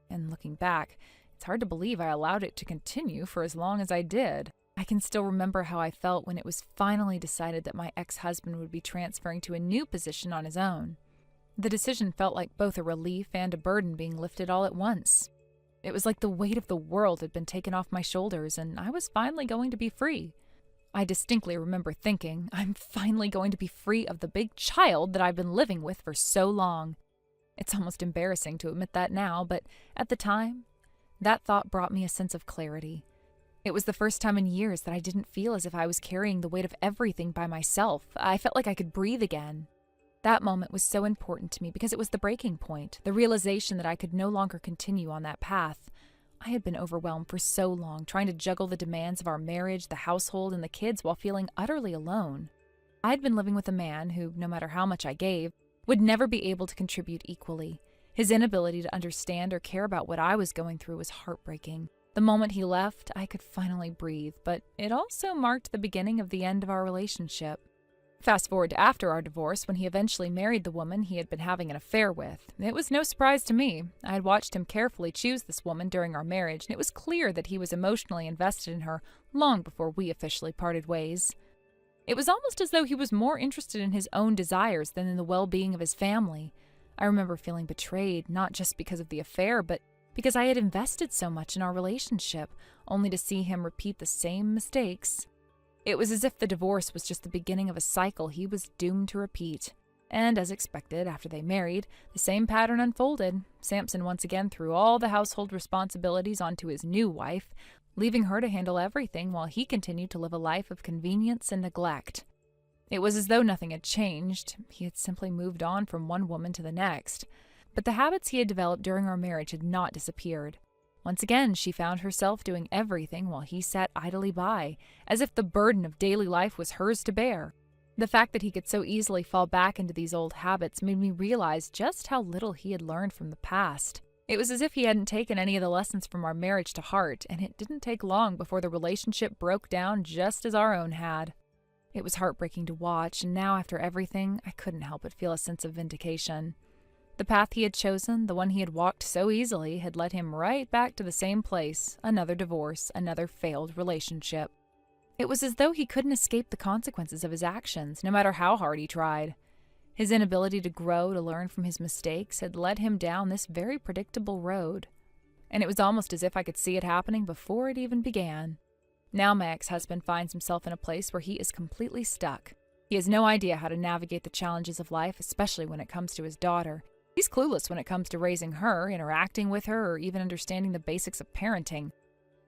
And looking back, it's hard to believe I allowed it to continue for as long as I did. I can still remember how I felt when it was finally decided that my ex-husband would be transferring to a new position on his own. The decision felt like both a relief and a burden being lifted all at once. It was like the weight of the world had been taken off my shoulders, and I was finally going to be free. I distinctly remember thinking, I'm finally going to be free of the big child that I've been living with for so long. It's almost embarrassing to admit that now, but at the time, that thought brought me a sense of clarity. It was the first time in years that I didn't feel as if I was carrying the weight of everything by myself. I felt like I could breathe again. That moment was so important to me because it was the breaking point, the realization that I could no longer continue on that path. I had been overwhelmed for so long, trying to juggle the demands of our marriage, the household, and the kids while feeling utterly alone. I had been living with a man who, no matter how much I gave, would never be able to contribute equally. His inability to understand or care about what I was going through was heartbreaking. The moment he left, I could finally breathe, but it also marked the beginning of the end of our relationship. Fast forward to after our divorce, when he eventually married the woman he had been having an affair with. It was no surprise to me. I had watched him carefully choose this woman during our marriage, and it was clear that he was emotionally invested in her long before we officially parted ways. It was almost as though he was more interested in his own desires than in the well-being of his family. I remember feeling betrayed, not just because of the affair, but because I had invested so much in our relationship, only to see him repeat the same mistakes. It was as if the divorce was just the beginning of a cycle he was doomed to repeat. And as expected, after they married, the same pattern unfolded. Samson once again threw all the household responsibilities onto his new wife, leaving her to handle everything while he continued to live a life of convenience and neglect. It was as though nothing had changed. He had simply moved on from one woman to the next. But the habits he had developed during our marriage had not disappeared. Once again, she found herself doing everything while he sat idly by, as if the burden of daily life was hers to bear. The fact that he could so easily fall back into these old habits made me realize just how little he had learned from the past. It was as if he hadn't taken any of the lessons from our marriage to heart, and it didn't take long before the relationship broke down just as our own had. It was heartbreaking to watch, and now after everything, I couldn't help but feel a sense of vindication. The path he had chosen, the one he had walked so easily, had led him right back to the same place, another divorce, another failed relationship. It was as though he couldn't escape the consequences of his actions, no matter how hard he tried. His inability to grow, to learn from his mistakes, had led him down this very predictable road. And it was almost as if I could see it happening before it even began. Now my ex-husband finds himself in a place where he is completely stuck. He has no idea how to navigate the challenges of life, especially when it comes to his daughter. He's clueless when it comes to raising her, interacting with her, or even understanding the basics of parenting.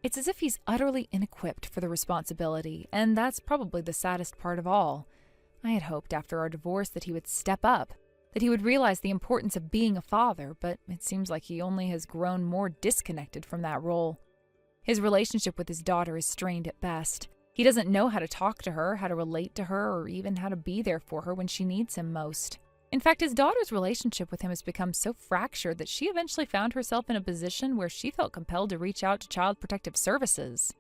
It's as if he's utterly inequipped for the responsibility, and that's probably the saddest part of all. I had hoped after our divorce that he would step up, that he would realize the importance of being a father, but it seems like he only has grown more disconnected from that role. His relationship with his daughter is strained at best. He doesn't know how to talk to her, how to relate to her, or even how to be there for her when she needs him most. In fact, his daughter's relationship with him has become so fractured that she eventually found herself in a position where she felt compelled to reach out to Child Protective Services.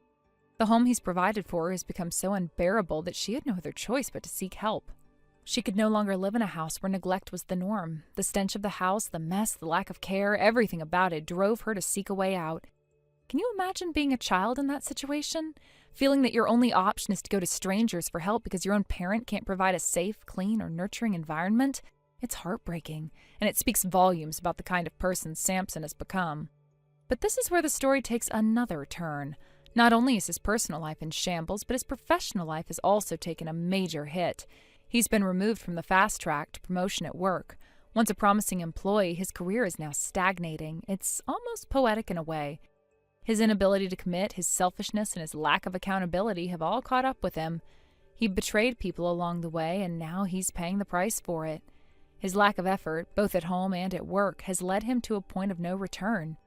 The home he's provided for her has become so unbearable that she had no other choice but to seek help. She could no longer live in a house where neglect was the norm. The stench of the house, the mess, the lack of care, everything about it drove her to seek a way out. Can you imagine being a child in that situation? Feeling that your only option is to go to strangers for help because your own parent can't provide a safe, clean, or nurturing environment? It's heartbreaking, and it speaks volumes about the kind of person Samson has become. But this is where the story takes another turn. Not only is his personal life in shambles, but his professional life has also taken a major hit. He's been removed from the fast-track to promotion at work. Once a promising employee, his career is now stagnating. It's almost poetic in a way. His inability to commit, his selfishness, and his lack of accountability have all caught up with him. He betrayed people along the way, and now he's paying the price for it. His lack of effort, both at home and at work, has led him to a point of no return.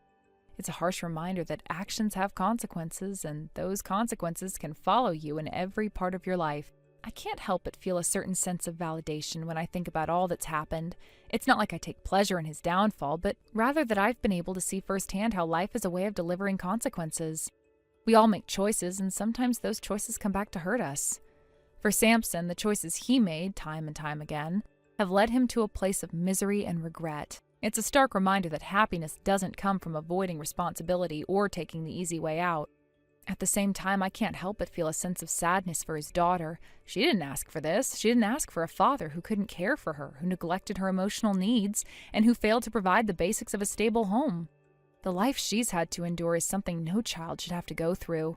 It's a harsh reminder that actions have consequences, and those consequences can follow you in every part of your life. I can't help but feel a certain sense of validation when I think about all that's happened. It's not like I take pleasure in his downfall, but rather that I've been able to see firsthand how life is a way of delivering consequences. We all make choices, and sometimes those choices come back to hurt us. For Samson, the choices he made, time and time again, have led him to a place of misery and regret. It's a stark reminder that happiness doesn't come from avoiding responsibility or taking the easy way out. At the same time, I can't help but feel a sense of sadness for his daughter. She didn't ask for this. She didn't ask for a father who couldn't care for her, who neglected her emotional needs, and who failed to provide the basics of a stable home. The life she's had to endure is something no child should have to go through.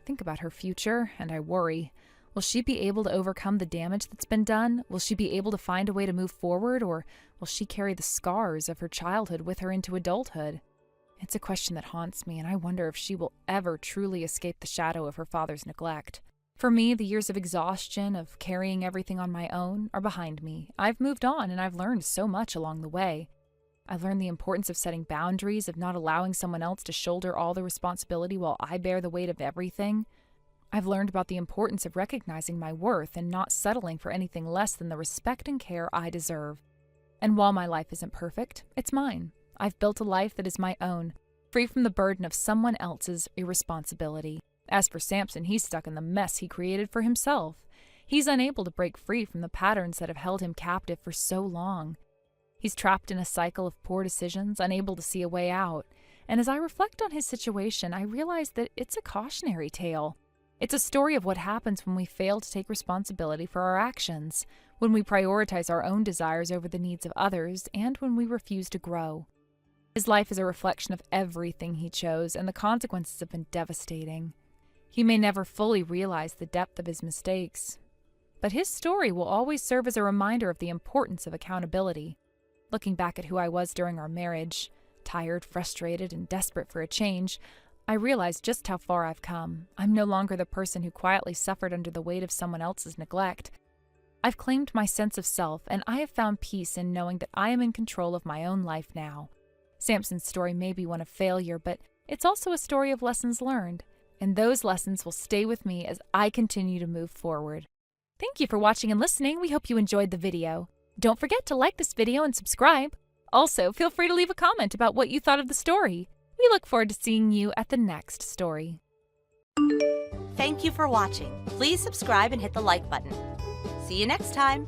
Think about her future, and I worry. Will she be able to overcome the damage that's been done? Will she be able to find a way to move forward, or will she carry the scars of her childhood with her into adulthood? It's a question that haunts me, and I wonder if she will ever truly escape the shadow of her father's neglect. For me, the years of exhaustion, of carrying everything on my own, are behind me. I've moved on, and I've learned so much along the way. I've learned the importance of setting boundaries, of not allowing someone else to shoulder all the responsibility while I bear the weight of everything. I've learned about the importance of recognizing my worth and not settling for anything less than the respect and care I deserve. And while my life isn't perfect, it's mine. I've built a life that is my own, free from the burden of someone else's irresponsibility. As for Samson, he's stuck in the mess he created for himself. He's unable to break free from the patterns that have held him captive for so long. He's trapped in a cycle of poor decisions, unable to see a way out. And as I reflect on his situation, I realize that it's a cautionary tale. It's a story of what happens when we fail to take responsibility for our actions, when we prioritize our own desires over the needs of others, and when we refuse to grow. His life is a reflection of everything he chose, and the consequences have been devastating. He may never fully realize the depth of his mistakes, but his story will always serve as a reminder of the importance of accountability. Looking back at who I was during our marriage, tired, frustrated, and desperate for a change, I realize just how far I've come. I'm no longer the person who quietly suffered under the weight of someone else's neglect. I've claimed my sense of self, and I have found peace in knowing that I am in control of my own life now. Samson's story may be one of failure, but it's also a story of lessons learned, and those lessons will stay with me as I continue to move forward. Thank you for watching and listening. We hope you enjoyed the video. Don't forget to like this video and subscribe. Also, feel free to leave a comment about what you thought of the story. We look forward to seeing you at the next story. Thank you for watching. Please subscribe and hit the like button. See you next time.